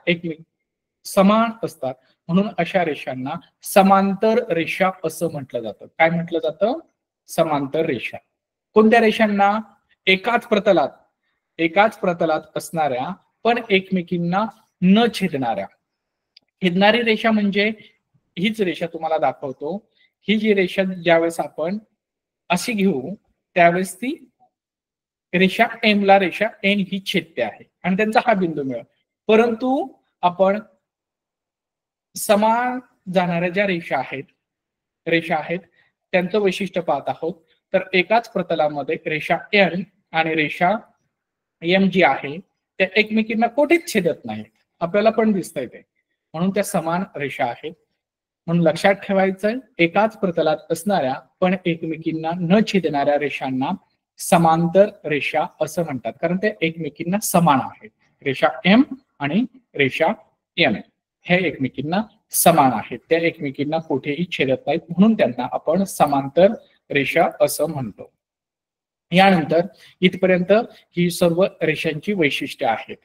समान असतात. म्हणून अशा रेषांना समांतर रेषा असं म्हटलं जातं. काय म्हटलं जातं? समांतर रेषा. कोणत्या रेषांना? एकाच प्रतलात असणाऱ्या पण एकमेकींना न छेदणाऱ्या. छेदणारी रेषा म्हणजे हीच रेषा तुम्हाला दाखवतो. ही जी रेषा ज्यावेळेस आपण अशी घेऊ त्यावेळेस ती रेषा एम ला रेषा एन ही छेदते आहे आणि त्यांचा हा बिंदू मिळेल. परंतु आपण समान जाणाऱ्या ज्या रेषा आहेत त्यांचं वैशिष्ट्य पाहत आहोत. तर एकाच प्रतलामध्ये रेषा एन आणि रेषा एम जी आहे त्या एकमेकींना कुठेच छेदत नाहीत, आपल्याला पण दिसतंय ते, म्हणून त्या समान रेषा आहेत. म्हणून लक्षात ठेवायचं, एकाच प्रतलात असणाऱ्या पण एकमेकींना न छेदणाऱ्या रेषांना समांतर रेषा असं म्हणतात, कारण ते एकमेकींना समान आहेत. रेषा एम आणि रेषा एन हे एकमेकींना समान आहेत, त्या एकमेकींना कुठेही छेदत नाहीत, म्हणून त्यांना आपण समांतर रेषा असं म्हणतो. यानंतर इथपर्यंत ही सर्व रेषांची वैशिष्ट्ये आहेत.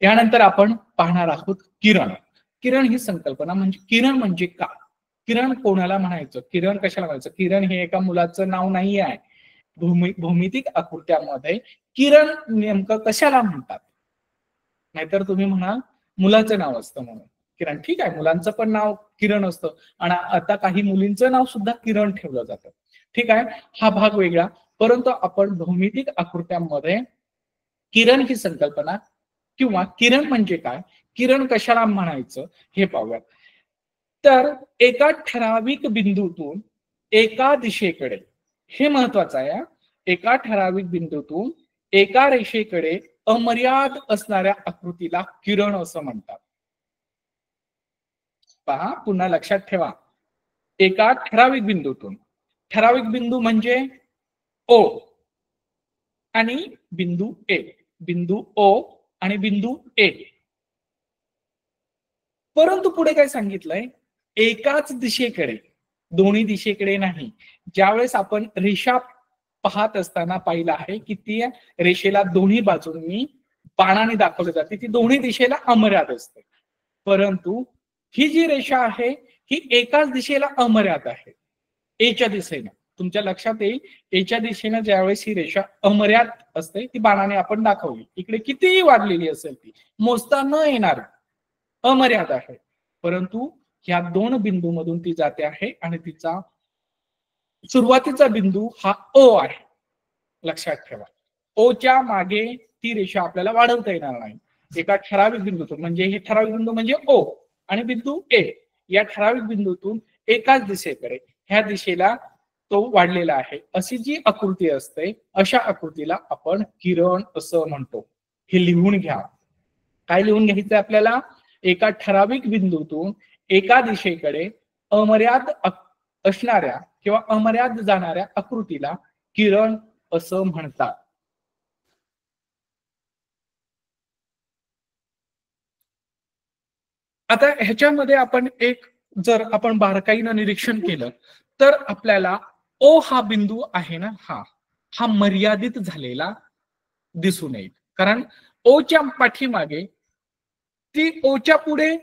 यानंतर आपण पाहणार आहोत किरण. किरण ही संकल्पना म्हणजे किरण म्हणजे का, किरण कोणाला म्हणायचं, किरण कशाला म्हणायचं. किरण हे एका मुलाचं नाव नाही आहे. भौमितिक आकृत्यामध्ये किरण नेमकं कशाला म्हणतात. नाहीतर तुम्ही म्हणाल मुलाचं नाव असतं म्हणून किरण. ठीक आहे, मुलांचं पण नाव किरण असतं आणि आता काही मुलींचं नाव सुद्धा किरण ठेवलं जातं. ठीक आहे, हा भाग वेगळा. परंतु आपण भौमितिक आकृत्यांमध्ये किरण ही संकल्पना किंवा किरण म्हणजे काय, किरण कशाला म्हणायचं हे पाहूया. तर एका ठराविक बिंदूतून एका दिशेकडे, हे महत्वाचं आहे, एका ठराविक बिंदूतून एका रेषेकडे अमर्याद असणाऱ्या आकृतीला किरण असं म्हणतात. पहा, पुन्हा लक्षात ठेवा, एका ठराविक बिंदूतून, ठराविक बिंदू म्हणजे ओ आणि बिंदू ए, बिंदू ओ आणि बिंदू ए. परंतु पुढे काय सांगितलंय, एकाच दिशेकडे, दोन्ही दिशेकडे नाही. ज्यावेळेस आपण रेषा पाहत असताना पाहिलं आहे की ती रेषेला दोन्ही बाजूंनी बाणाने दाखवली जाते, ती दोन्ही दिशेला अमर्याद असते. परंतु ही जी रेषा आहे ही एकाच दिशेला अमर्याद आहे, एच्या दिशेने. तुमच्या लक्षात येईल, एच्या दिशेने ज्यावेळेस ही रेषा अमर्याद असते, ती बाणाने आपण दाखवली, इकडे कितीही वाढलेली असेल ती मोजता न येणार अमर्याद आहे. परंतु ह्या दोन बिंदूमधून ती जाते आहे आणि तिचा सुरुवातीचा बिंदू हा ओ आहे. लक्षात ठेवा, ओच्या मागे ती रेषा आपल्याला वाढवता येणार नाही. एका ठराविक बिंदूतून, म्हणजे हे ठराविक बिंदू म्हणजे ओ आणि बिंदू ए, या ठराविक बिंदूतून एकाच दिशेकडे, ह्या दिशेला तो वाढलेला आहे, अशी जी आकृती असते, अशा आकृतीला आपण किरण असं म्हणतो. हे लिहून घ्या. काय लिहून घ्यायचं आपल्याला, एका ठराविक बिंदूतून एका दिशेकडे अमर्याद असणाऱ्या किंवा अमर्याद जाणाऱ्या आकृतीला किरण असं म्हणतात. आता ह्याच्यामध्ये आपण एक, जर आपण बारकाईनं निरीक्षण केलं तर आपल्याला ओ हा बिंदू आहे ना, हा मर्यादित झालेला दिसून येईल. कारण ओच्या पाठीमागे, ती ओच्या पुढे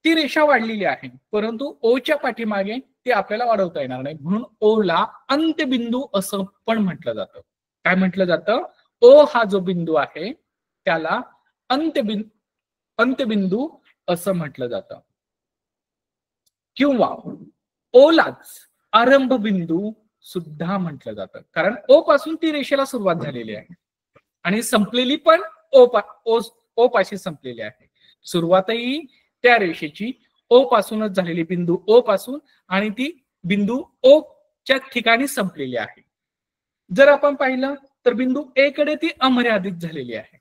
ती रेषा वाढलेली आहे, परंतु ओच्या पाठीमागे ती आपल्याला वाढवता येणार नाही. म्हणून ओला अंत्यबिंदू असं पण म्हटलं जातं. काय म्हटलं जातं, ओ हा जो बिंदू आहे त्याला अंत्यबिंदू असं म्हटलं जातं. किंवा ओलाच आरंभ बिंदू सुद्धा म्हटलं जातं, कारण ओ पासून ती रेषेला सुरुवात झालेली आहे आणि संपलेली पण ओ पाशी संपलेली आहे. सुरुवातही त्या रेषेची ओ पासूनच झालेली, बिंदू ओ पासून, आणि ती बिंदू ओ च्या ठिकाणी संपलेली आहे. जर आपण पाहिलं तर बिंदू ए कडे ती अमर्यादित झालेली आहे.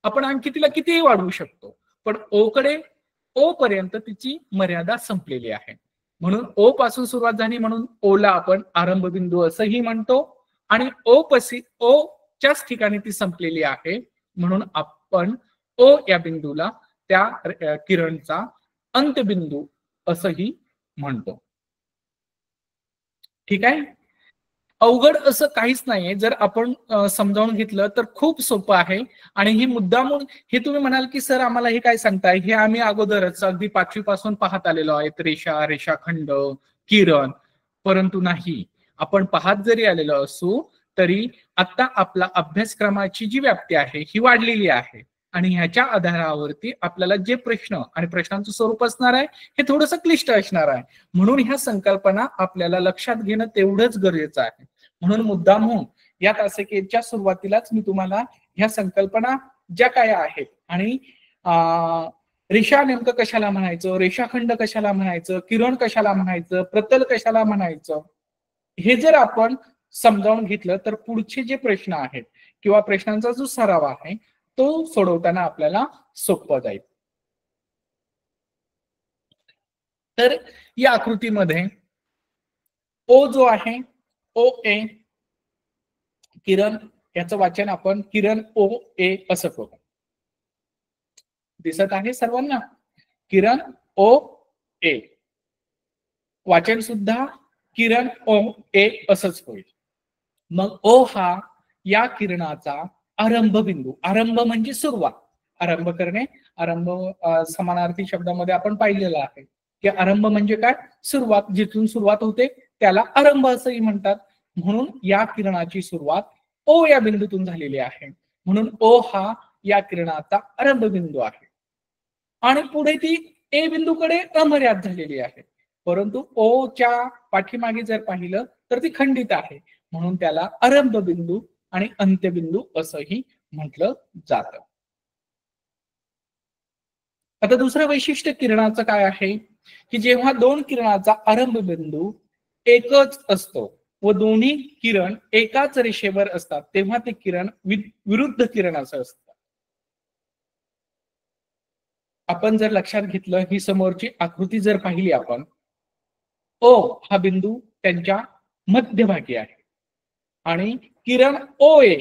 आपण आणखी तिला कितीही वाढवू शकतो, पण ओ कडे, ओ पर्यंत तिची मर्यादा संपलेली आहे. म्हणून ओ पासून सुरुवात झाली म्हणून ओला आपण आरंभ बिंदू असंही म्हणतो, आणि ओ च्याच ठिकाणी ती संपलेली आहे म्हणून आपण ओ या बिंदूला त्या किरणचा अंत्यबिंदू असंही म्हणतो. ठीक आहे, अवघड असं काहीच नाहीये. जर आपण समजावून घेतलं तर खूप सोपं आहे. आणि ही मुद्दामून, हे तुम्ही म्हणाल की सर आम्हाला हे काय सांगताय, हे आम्ही अगोदरच अगदी 5वी पासून पाहत आलेलो आहेत, रेषा, रेषाखंड, किरण. परंतु नाही, आपण पाहत जरी आलेलो असू तरी आता आपला अभ्यासक्रमाची जी व्याप्ती आहे ही वाढलेली आहे, आणि ह्याच्या आधारावरती आपल्याला जे प्रश्न आणि प्रश्नांचं स्वरूप असणार आहे हे थोडंसं क्लिष्ट असणार आहे. म्हणून ह्या संकल्पना आपल्याला लक्षात घेणं तेवढंच गरजेचं आहे. म्हणून मुद्दामहून या तासिकेच्या सुरुवातीलाच मी तुम्हाला ह्या संकल्पना ज्या काय आहेत, आणि रेषा नेमकं कशाला म्हणायचं, रेषाखंड कशाला म्हणायचं, किरण कशाला म्हणायचं, प्रतल कशाला म्हणायचं, हे जर आपण समजावून घेतलं तर पुढचे जे प्रश्न आहेत किंवा प्रश्नांचा जो सराव आहे तो सोडवताना आपल्याला सोपं जाईल. तर या आकृतीमध्ये ओ जो आहे, ओ ए, किरण, याचं वाचन आपण किरण ओ ए असं करू. दिसत आहे सर्वांना, किरण ओ ए, वाचन सुद्धा किरण ओ ए असंच होईल. मग ओ हा या किरणाचा आरंभ बिंदू, आरंभ म्हणजे सुरुवात, आरंभ करणे, आरंभ समानार्थी शब्दामध्ये आपण पाहिलेलं आहे की आरंभ म्हणजे काय, सुरुवात, जिथून सुरुवात होते त्याला आरंभ असंही म्हणतात. म्हणून या किरणाची सुरुवात ओ या बिंदूतून झालेली आहे, म्हणून ओ हा या किरणाचा आरंभ बिंदू आहे. आणि पुढे ती ए बिंदूकडे अमर्याद झालेली आहे, परंतु ओ च्या पाठीमागे जर पाहिलं तर ती खंडित आहे, म्हणून त्याला आरंभ बिंदू आणि अंत्यबिंदू असंही म्हटलं जातं. आता दुसरं वैशिष्ट्य किरणाचं काय आहे की जेव्हा दोन किरणाचा आरंभ बिंदू एकच असतो व दोन्ही किरण एकाच रेषेवर असतात तेव्हा ते किरण विरुद्ध किरण असं असतं. आपण जर लक्षात घेतलं, ही समोरची आकृती जर पाहिली आपण, ओ हा बिंदू त्यांच्या मध्यभागी आहे आणि किरण ओ ए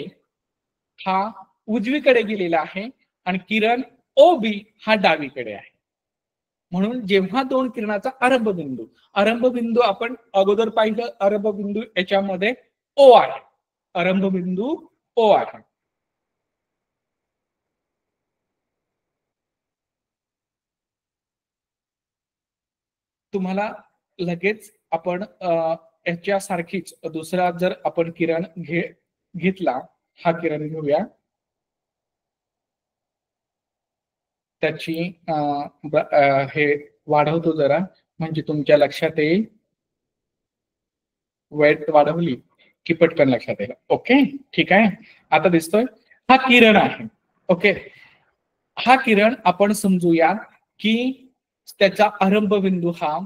हा उजवीकडे गेलेला आहे आणि किरण ओ बी हा डावीकडे आहे. म्हणून जेव्हा दोन किरणाचा आरंभ बिंदू आपण अगोदर पाहिलं, आरंभ बिंदू याच्यामध्ये ओ आहे, आरंभ बिंदू ओ आहे. तुम्हाला लगेच आपण याच्यासारखीच दुसरा जर आपण किरण घेतला, हा किरण घेऊया, त्याची हे वाढवतो जरा म्हणजे तुमच्या लक्षात येईल, वेट वाढवली की पटकन लक्षात येईल. ओके, ठीक आहे. आता दिसतोय हा किरण आहे. ओके, हा किरण आपण समजूया की त्याचा आरंभ बिंदू हा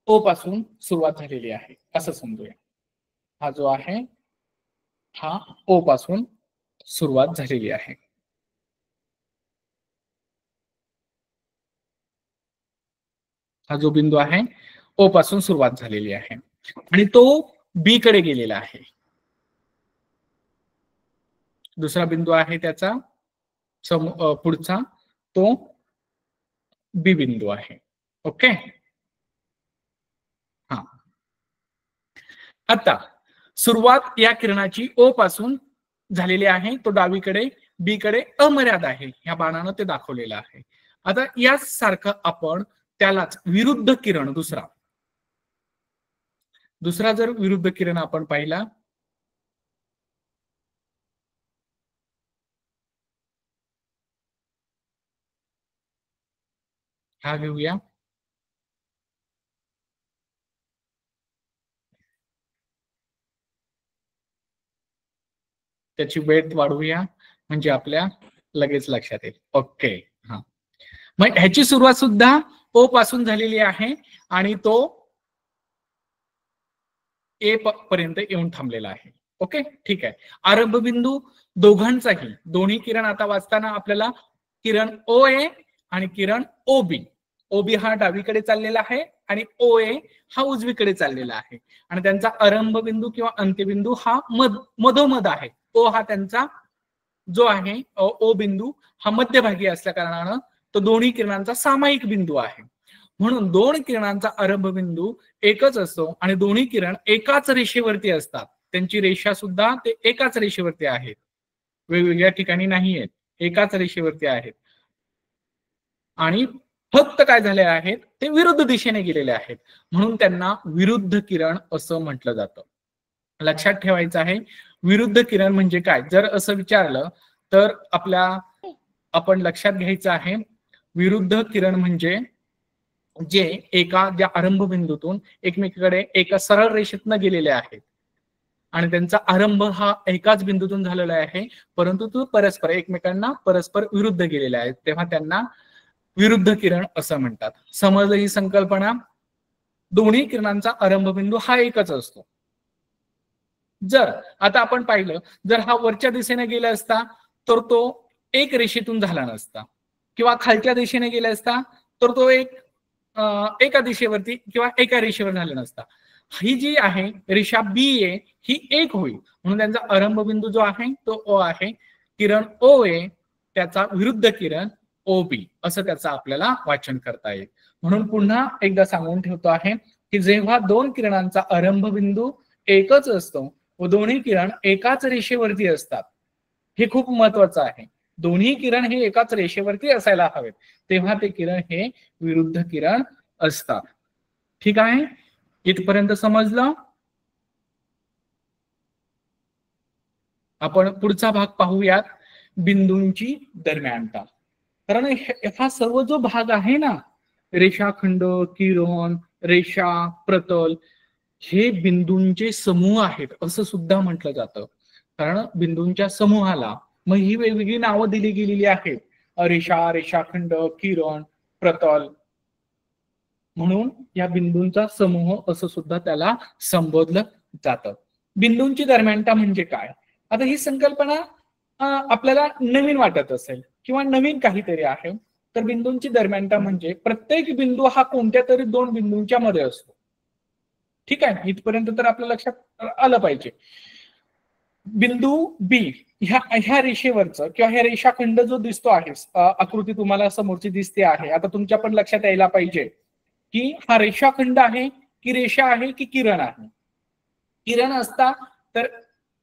ओ पासून सुरुवात झालेली आहे असं समजूया. हा जो आहे हा ओ पासून सुरुवात झालेली आहे. हा जो बिंदू आहे ओ पासून सुरुवात झालेली आहे आणि तो बी कडे गेलेला आहे. दुसरा बिंदू आहे त्याचा पुढचा तो बी बिंदू आहे. ओके, हा. आता सुरुवात या किरणाची ओ पासून झालेली आहे, तो डावीकडे बी कडे अमर्याद आहे, ह्या बाणानं ते दाखवलेलं आहे. आता याच सारखं आपण त्यालाच विरुद्ध किरण दुसरा जर विरुद्ध किरण आपण पाहिला, हा घेऊया, त्याची वेट वाढवूया म्हणजे आपल्या लगेच लक्षात येईल. ओके, हा. मग ह्याची सुरुवात सुद्धा ओ पासून झालेली आहे आणि तो ए पर्यंत येऊन थांबलेला आहे. ओके, ठीक आहे. आरंभ बिंदू दोघांचाही, दोन्ही किरण आता वाचताना आपल्याला किरण ओ ए आणि किरण ओ बी, ओ बी हा डावीकडे चाललेला आहे आणि ओ ए हा उजवीकडे चाललेला आहे आणि त्यांचा आरंभ बिंदू किंवा अंत्यबिंदू हा मधोमध आहे. ओ हा त्यांचा जो आहे ओ बिंदू हा मध्यभागी असल्या कारणानं तो दोन्ही किरणांचा सामायिक बिंदू आहे. म्हणून दोन किरणांचा आरंभ बिंदू एकच असतो आणि दोन्ही किरण एकाच रेषेवरती असतात. त्यांची रेषा सुद्धा ते एकाच रेषेवरती आहेत, वेगवेगळ्या ठिकाणी नाही आहेत, एकाच रेषेवरती आहेत आणि फक्त काय झाले आहेत ते विरुद्ध दिशेने गेलेले आहेत, म्हणून त्यांना विरुद्ध किरण असं म्हटलं जातं. लक्षात ठेवायचं आहे विरुद्ध किरण म्हणजे काय. जर असं विचारलं तर आपण लक्षात घ्यायचं आहे विरुद्ध किरण म्हणजे जे एका ज्या आरंभ बिंदूतून एकमेकांकडे एका सरळ रेषेतनं गेलेले आहेत आणि त्यांचा आरंभ हा एकाच बिंदूतून झालेला आहे, परंतु तो परस्पर एकमेकांना परस्पर विरुद्ध गेलेले आहेत, तेव्हा त्यांना विरुद्ध किरण असं म्हणतात. समजलं ही संकल्पना. दोन्ही किरणांचा आरंभ बिंदू हा एकच असतो. जर आता आपण पाहिलं, जर हा वरच्या दिशेने गेला असता तर तो एक रेषेतून झाला नसता, किंवा खालच्या दिशेने गेला असता तर तो एका दिशेवरती किंवा एका रेषेवर झाला नसता. ही जी आहे रेषा बी ए ही एक होईल, म्हणून त्यांचा आरंभ बिंदू जो आहे तो ओ आहे. किरण ओ ए त्याचा विरुद्ध किरण ओ बी असं त्याचं आपल्याला वाचन करता येईल. म्हणून पुन्हा एकदा सांगून ठेवतो आहे की जेव्हा दोन किरणांचा आरंभ बिंदू एकच असतो व दोन्ही किरण एकाच रेषेवरती असतात. हे खूप महत्वाचं आहे. दोन्ही किरण हे एकाच रेषेवरती असायला हवेत, तेव्हा ते किरण हे विरुद्ध किरण असतात. ठीक आहे, इथपर्यंत समजलं. आपण पुढचा भाग पाहूयात, बिंदूंची दरम्यानता. कारण हा सर्व जो भाग आहे ना, रेषाखंड, किरण, रेषा, प्रतल, हे बिंदूंचे समूह आहेत असं सुद्धा म्हटलं जातं. कारण बिंदूंच्या समूहाला मग ही वेगवेगळी नावं दिली गेलेली आहेत, रेषा, रेषाखंड, किरण, प्रतल, म्हणून या बिंदूंचा समूह असं सुद्धा त्याला संबोधलं जातं. बिंदूंची दरम्यानता म्हणजे काय? आता ही संकल्पना आपल्याला नवीन वाटत असेल किंवा नवीन काहीतरी आहे, तर बिंदूंची दरम्यानता म्हणजे प्रत्येक बिंदू हा कोणत्या तरी दोन बिंदूंच्या मध्ये असतो. ठीक आहे, इथपर्यंत तर आपल्या लक्षात आलं पाहिजे. बिंदू बी ह्या रेषेवरचं किंवा ह्या रेषाखंड जो दिसतो आहे, आकृती तुम्हाला समोरची दिसते आहे, आता तुमच्या पण लक्षात यायला पाहिजे की हा रेषाखंड आहे की रेषा आहे की किरण आहे. किरण असता तर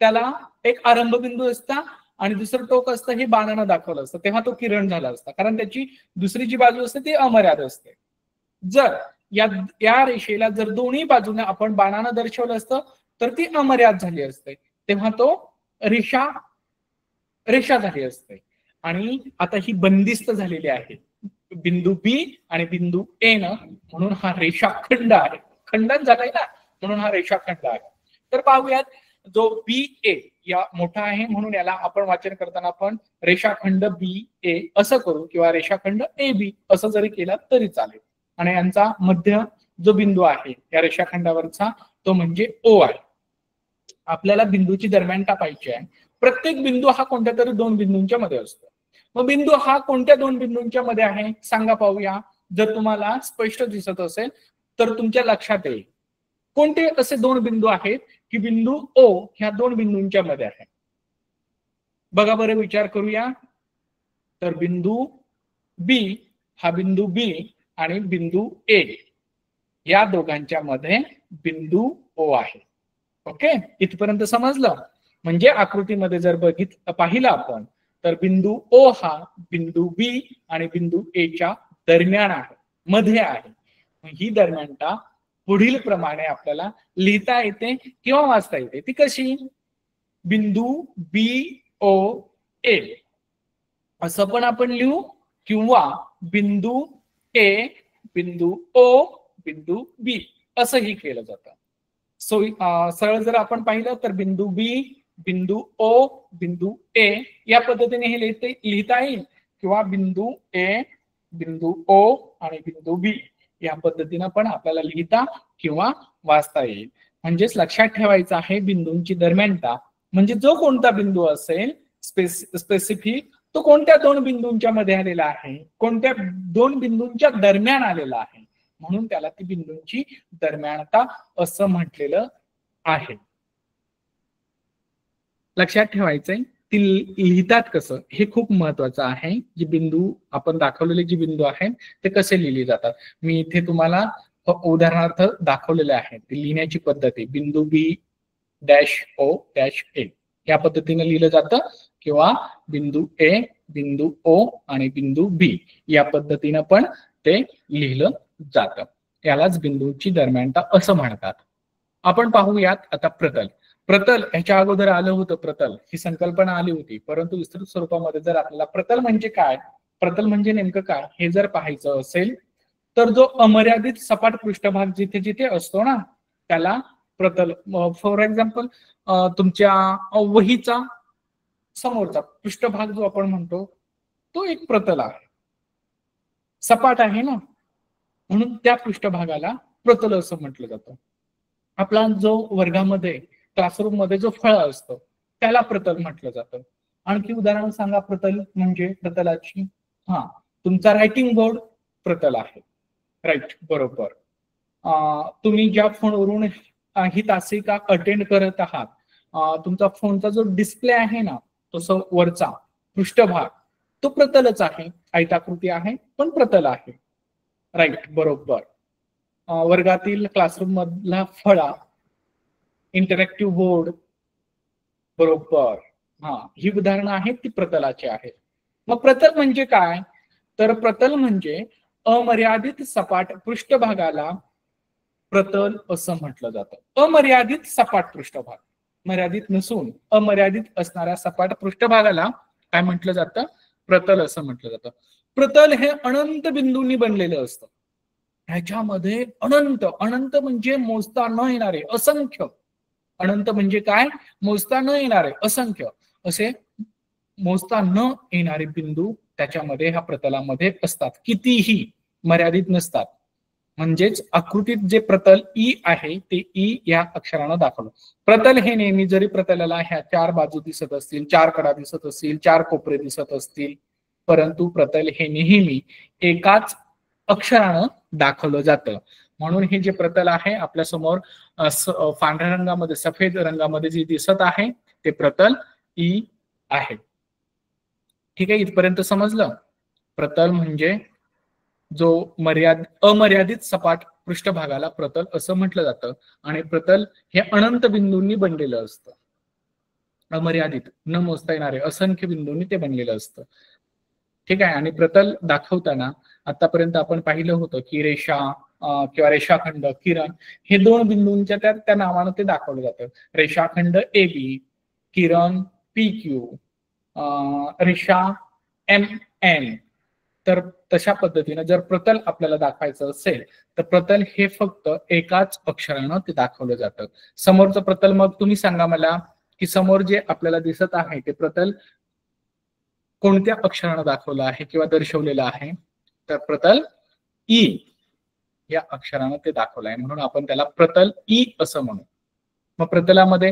त्याला एक आरंभ बिंदू असता आणि दुसरं टोक असतं, हे बाणानं दाखवलं असतं, तेव्हा तो किरण झाला असता, कारण त्याची दुसरी जी बाजू असते ती अमर्याद असते. जर या रेषेला जर दोन्ही बाजूने आपण बाणानं दर्शवलं असतं तर ती अमर्याद झाली असते, तेव्हा तो रेषा झाली असते. आणि आता ही बंदिस्त झालेली आहे बिंदू बी आणि बिंदू ए न, म्हणून हा रेषाखंड आहे. खंडन झालंय ना, म्हणून हा रेषाखंड आहे. तर पाहूयात, जो बी ए या मोठा आहे म्हणून याला आपण वाचन करताना आपण रेषाखंड बी ए असं करू किंवा रेषाखंड ए बी असं जरी केला तरी चालेल. आणि यांचा मध्य जो बिंदू आहे या रेषाखंडावरचा तो म्हणजे ओ आहे. आपल्याला बिंदूची दरम्यानता पाहिजे आहे. प्रत्येक बिंदू हा कोणत्या तरी दोन बिंदूंच्या मध्ये असतो. मग बिंदू हा कोणत्या दोन बिंदूंच्या मध्ये आहे सांगा पाहूया. जर तुम्हाला स्पष्ट दिसत असेल तर तुमच्या लक्षात येईल कोणते असे दोन बिंदू आहेत की बिंदू ओ ह्या दोन बिंदूंच्या मध्ये आहे. बघा बरं, विचार करूया. तर बिंदू बी हा बिंदू बी आणि बिंदू ए या दोघांच्या मध्ये बिंदू ओ आहे. ओके, इथपर्यंत समजलं. म्हणजे आकृतीमध्ये जर पाहिलं आपण तर बिंदू ओ हा बिंदू बी आणि बिंदू ए च्या दरम्यान आहे, मध्ये आहे. ही दरम्यानता पुढील प्रमाणे आपल्याला लिहिता येते किंवा वाचता येते. ती कशी? बिंदू बी ओ ए असं पण आपण लिहू किंवा बिंदू ए बिंदू ओ बिंदू बी असंही केलं जातं. सरळ जर आपण पाहिलं तर बिंदू बी बिंदू ओ बिंदू ए या पद्धतीने हे लिहिता येईल किंवा बिंदू ए बिंदू ओ आणि बिंदू बी या पद्धतीने पण आपल्याला लिहिता किंवा वाचता येईल. म्हणजेच लक्षात ठेवायचं आहे, बिंदूंची दरम्यानता म्हणजे जो कोणता बिंदू असेल स्पेसिफिक तो कोणत्या दोन बिंदूंच्या मध्ये आलेला आहे, कोणत्या दोन बिंदूंच्या दरम्यान आलेला आहे, म्हणून त्याला ती बिंदूंची दरम्यानता असं म्हटलेलं आहे. लक्षात ठेवायचंय ती लिहितात कसं हे खूप महत्वाचं आहे. जे बिंदू आपण दाखवलेले जे बिंदू आहेत ते कसे लिहिले जातात मी इथे तुम्हाला उदाहरणार्थ दाखवलेले आहे. ती लिहिण्याची पद्धत आहे. बिंदू बी डॅश ओ डॅश ए या पद्धतीने लिहिलं जातं किंवा बिंदू ए बिंदू ओ आणि बिंदू बी या पद्धतीने पण ते लिहिलं जातं. यालाच बिंदूची दरम्यानता असं म्हणतात. आपण पाहूयात आता प्रतल. प्रतल ह्याच्या अगोदर आलं होतं, प्रतल ही संकल्पना आली होती, परंतु विस्तृत स्वरूपामध्ये जर आपल्याला प्रतल म्हणजे काय, प्रतल म्हणजे नेमकं काय हे जर पाहायचं असेल तर जो अमर्यादित सपाट पृष्ठभाग जिथे जिथे असतो ना त्याला प्रतल. फॉर एक्झाम्पल तुमच्या वहीचा समोरचा पृष्ठभाग जो आपण म्हणतो तो एक प्रतल आहे, सपाट आहे ना, म्हणून त्या पृष्ठभागाला प्रतल असं म्हटलं जातं. आपला जो वर्गामध्ये क्लासरूम मध्ये जो फळा असतो त्याला प्रतल म्हटलं जातं. आणखी उदाहरण सांगा प्रतल म्हणजे प्रतलाची. हा, तुमचा रायटिंग बोर्ड प्रतल आहे. राईट, बरोबर. तुम्ही ज्या फोनवरून ही तासिका अटेंड करत आहात तुमचा फोनचा जो डिस्प्ले आहे ना तो वरचा पृष्ठभाग तो प्रतलच आहे, आयताकृती आहे पण प्रतल आहे. राईट, बरोबर. वर्गातील क्लासरूम मधला फळा, इंटरॅक्टिव्ह बोर्ड बरोबर. हा, ही उदाहरणं आहेत ती प्रतलाची आहेत. मग प्रतल म्हणजे काय? तर प्रतल म्हणजे अमर्यादित सपाट पृष्ठभागाला प्रतल असं म्हटलं जातं. अमर्यादित सपाट पृष्ठभाग, मर्यादित नसून अमर्यादित असणाऱ्या सपाट पृष्ठभागाला काय म्हटलं जातं? प्रतल असं म्हटलं जातं. प्रतल हे अनंत बिंदूंनी बनलेलं असतं. ह्याच्यामध्ये अनंत, अनंत म्हणजे मोजता न येणारे असंख्य, अनंत म्हणजे काय? मोजता न येणारे असंख्य असे मोजता न येणारे बिंदू त्याच्यामध्ये ह्या प्रतलामध्ये असतात. कितीही मर्यादित नसतात. म्हणजेच आकृतीत जे प्रतल ई आहे ते ई या अक्षरानं दाखवलं. प्रतल हे नेहमी, जरी प्रतलाला ह्या 4 बाजू दिसत असतील, 4 कडा दिसत असतील, 4 कोपरे दिसत असतील, परंतु प्रतल हे नेहमी एकाच अक्षरानं दाखवलं जातं. म्हणून हे जे प्रतल आहे आपल्या समोर पांढऱ्या रंगामध्ये, सफेद रंगामध्ये जे दिसत आहे ते प्रतल ई आहे. ठीक आहे, इथपर्यंत समजलं? प्रतल म्हणजे जो अमर्यादित सपाट पृष्ठभागाला प्रतल असं म्हटलं जातं. आणि प्रतल हे अनंत बिंदूंनी बनलेलं असतं. अमर्यादित, न मोजता येणारे असंख्य बिंदूंनी ते बनलेलं असतं. ठीक आहे. आणि प्रतल दाखवताना आतापर्यंत आपण पाहिलं होतं की रेषा किंवा रेषाखंड, किरण हे 2 बिंदूंच्या त्या नावानं ते दाखवलं जातं. रेषाखंड ए बी, किरण पी क्यू, रेषा एम एन. तर तशा पद्धतीनं जर प्रतल आपल्याला दाखवायचं असेल तर प्रतल हे फक्त एकाच अक्षरानं ते दाखवलं जातं. समोरचं प्रतल, मग तुम्ही सांगा मला की समोर जे आपल्याला दिसत आहे ते प्रतल कोणत्या अक्षरानं दाखवलं आहे किंवा दर्शवलेलं आहे? तर प्रतल ई या अक्षरानं ते दाखवलं आहे, म्हणून आपण त्याला प्रतल ई असं म्हणू. मग प्रतलामध्ये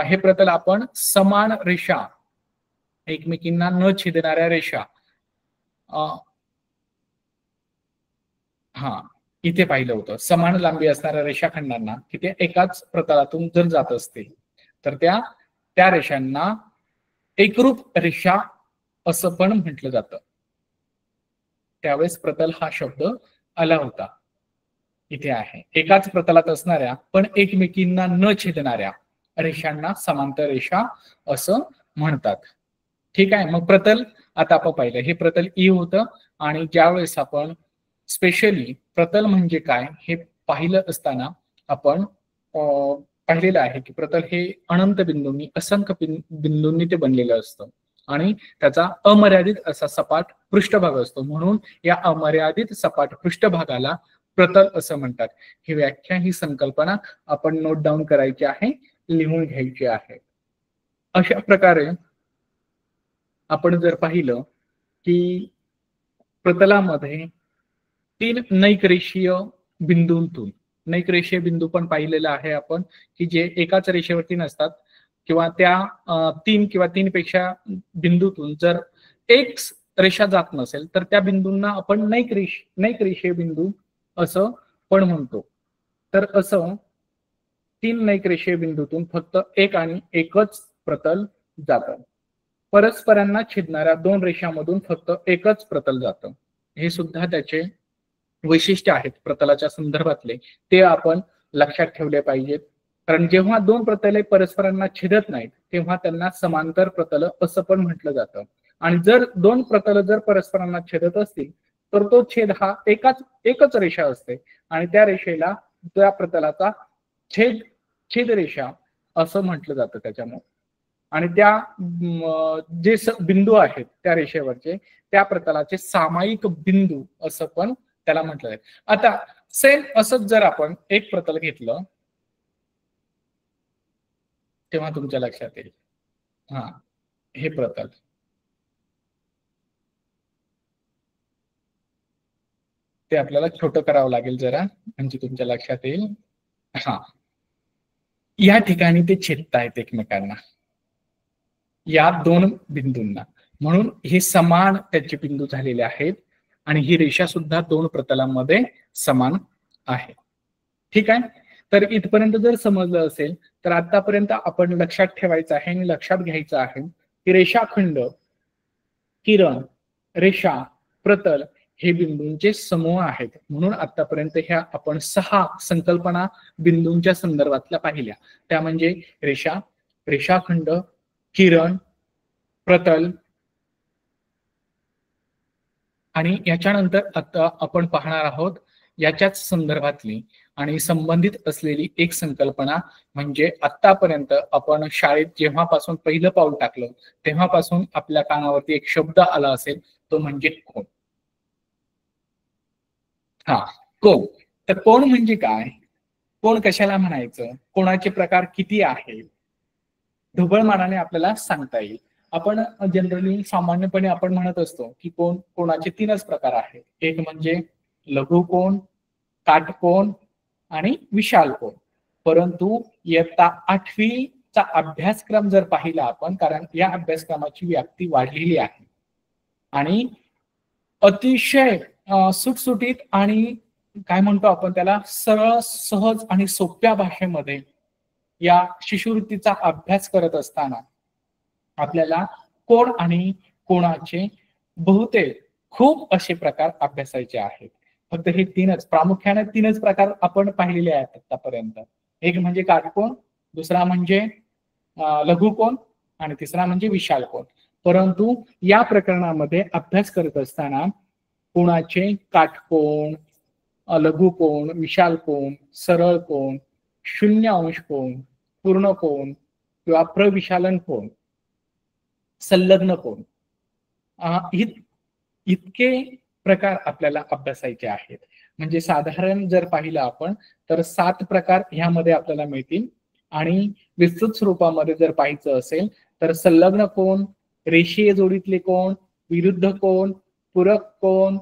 हे प्रतल आपण समान रेषा, एकमेकींना न छेदणाऱ्या रेषा, हा, इथे पाहिलं होतं. समान लांबी असणाऱ्या रेषाखंडांना की ते एकाच प्रतलातून जर जात असतील तर त्या रेषांना एकरूप रेषा असं पण म्हटलं जातं. त्यावेळेस प्रतल हा शब्द आला होता. इथे आहे, एकाच प्रतलात असणाऱ्या पण एकमेकींना न छेदणाऱ्या रेषांना समांतर रेषा असं म्हणतात. ठीक आहे. मग प्रतल आता आपण पाहिलं, हे प्रतल ई होतं. आणि ज्यावेळेस आपण स्पेशली प्रतल म्हणजे काय हे पाहिलं असताना आपण पाहिलेलं आहे की प्रतल हे अनंत बिंदूंनी, असंख्य बिंदूंनी ते बनलेलं असतं आणि त्याचा अमर्यादित असा सपाट पृष्ठभाग असतो. म्हणून या अमर्यादित सपाट पृष्ठभागाला प्रतल असं म्हणतात. ही व्याख्या, ही संकल्पना आपण नोट डाऊन करायची आहे, लिहून घ्यायची आहे. अशा प्रकारे आपण जर पाहिलं की प्रतलामध्ये 3 नैकरेषीय बिंदूंतून, नैकरेषीय बिंदू पण पाहिलेला आहे आपण की जे एकाच रेषेवरती नसतात किंवा त्या 3 किंवा 3 पेक्षा बिंदूतून जर एक रेषा जात नसेल तर त्या बिंदूंना आपण नैकरेषीय बिंदू असं पण म्हणतो. तर असं 3 नैकरेषीय बिंदूतून फक्त एक आणि एकच प्रतल जातं. परस्परांना छेदणाऱ्या 2 रेषांमधून फक्त एकच प्रतल जातं. हे सुद्धा त्याचे वैशिष्ट्य आहेत प्रतलाच्या संदर्भातले, ते आपण लक्षात ठेवले पाहिजेत. कारण जेव्हा 2 प्रतले परस्परांना छेदत नाहीत तेव्हा त्यांना समांतर प्रतल असं पण म्हटलं जातं. आणि जर 2 प्रतल जर परस्परांना छेदत असतील तर तो छेद हा एकच रेषा असते आणि त्या रेषेला, त्या प्रतलाचा छेद रेषा असं म्हटलं जातं त्याच्यामुळे. आणि त्या जे बिंदू आहेत त्या रेषेवरचे त्या प्रतलाचे सामायिक बिंदू असं पण त्याला म्हटलं आहे. आता सेम असंच जर आपण एक प्रतल घेतलं तेव्हा तुमच्या लक्षात येईल. हा, हे प्रतल, ते आपल्याला छोटं करावं लागेल जरा, म्हणजे तुमच्या लक्षात येईल. हा, या ठिकाणी ते छेदतायत एकमेकांना, या 2 बिंदूंना, म्हणून हे समान त्याचे बिंदू झालेले आहेत आणि ही रेषा सुद्धा 2 प्रतलांमध्ये समान आहे. ठीक आहे. तर इथपर्यंत जर समजलं असेल तर आतापर्यंत आपण लक्षात ठेवायचं आहे आणि लक्षात घ्यायचं आहे की रेषाखंड, किरण, रेषा, प्रतल हे बिंदूंचे समूह आहेत. म्हणून आतापर्यंत ह्या आपण 6 संकल्पना बिंदूंच्या संदर्भातल्या पाहिल्या. त्या म्हणजे रेषा, रेषाखंड, किरण, प्रतल आणि याच्यानंतर आता आपण पाहणार आहोत याच्याच संदर्भातली आणि संबंधित असलेली एक संकल्पना म्हणजे आतापर्यंत आपण शाळेत जेव्हापासून पहिलं पाऊल टाकलं तेव्हापासून आपल्या कानावरती एक शब्द आला असेल तो म्हणजे कोण. हा, कोण. तर कोण म्हणजे काय, कोण कशाला म्हणायचं, कोणाचे प्रकार किती आहेत, ढोबळमानाने आपल्याला सांगता येईल. आपण जनरली सामान्यपणे आपण म्हणत असतो की कोण कोणाचे तीनच प्रकार आहेत. एक म्हणजे लघु कोण, काटकोन आणि विशाल कोण. परंतु इयत्ता 8वीचा अभ्यासक्रम जर पाहिला आपण, कारण या अभ्यासक्रमाची व्याप्ती वाढलेली आहे आणि अतिशय सुटसुटीत आणि काय म्हणतो आपण त्याला सरळ सहज आणि सोप्या भाषेमध्ये या शिष्यवृत्तीचा अभ्यास करत असताना आपल्याला कोण आणि कोणाचे बहुतेक खूप असे प्रकार अभ्यासायचे आहेत. फक्त हे तीनच प्रामुख्याने तीनच प्रकार आपण पाहिलेले आहेत आतापर्यंत. एक म्हणजे काटकोन, दुसरा म्हणजे लघु कोण आणि तिसरा म्हणजे विशाल कोण. परंतु या प्रकरणामध्ये अभ्यास करत असताना कोणाचे काटकोन, लघु कोण, विशाल कोण, सरळ कोण, शून्य अंश कोण, पूर्ण कोण किंवा प्रविशालन कोण, संलग्न कोण, इतके प्रकार आपल्याला अभ्यासायचे आहेत. म्हणजे साधारण जर पाहिलं आपण तर 7 प्रकार ह्यामध्ये आपल्याला मिळतील आणि विस्तृत स्वरूपामध्ये जर पाहायचं असेल तर संलग्न कोण, रेषीय जोडीतले कोण, विरुद्ध कोण, पूरक कोण,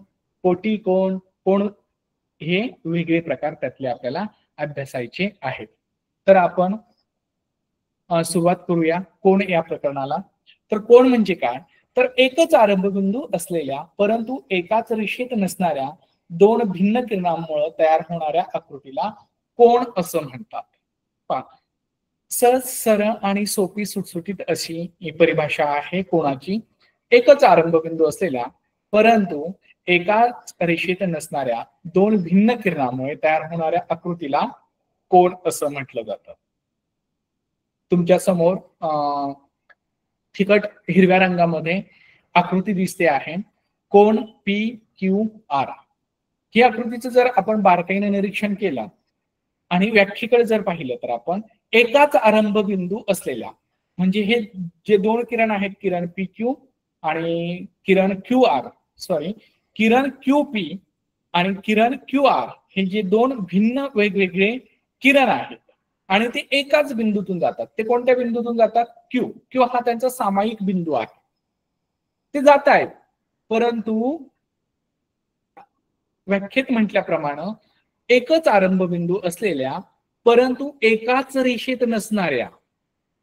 कोटी कोण, कोण हे वेगळे प्रकार त्यातले आपल्याला अभ्यासायचे आहेत. तर आपण सुरुवात करूया कोण या प्रकरणाला. तर कोण म्हणजे काय, तर एकच आरंभबिंदू असलेल्या परंतु एकाच रेषेत नसणाऱ्या दोन भिन्न किरणांमुळे तयार होणाऱ्या आकृतीला कोण असं म्हणतात. सहज सरळ आणि सोपी सुटसुटीत अशी ही परिभाषा आहे कोणाची. एकच आरंभबिंदू असलेल्या परंतु एकाच रेषेत नसणाऱ्या दोन भिन्न किरणांमुळे तयार होणाऱ्या आकृतीला कोण असं म्हटलं जातं. तुमच्या समोर फिकट हिरव्या रंगामध्ये आकृती दिसते आहे कोण PQR. ही आकृतीचं जर आपण बारकाईने निरीक्षण केलं आणि व्याख्येकडे जर पाहिलं तर आपण एकाच आरंभ बिंदू असलेल्या म्हणजे हे जे दोन किरण आहेत किरण PQ आणि किरण QR किरण QP आणि किरण QR हे जे दोन भिन्न वेगवेगळे किरण आहेत आणि ते एकाच बिंदूतून जातात. ते कोणत्या बिंदूतून जातात, Q हा त्यांचा सामायिक बिंदू आहे. ते जात आहेत परंतु व्याख्येत म्हटल्याप्रमाणे एकच आरंभ बिंदू असलेल्या परंतु एकाच रेषेत नसणाऱ्या,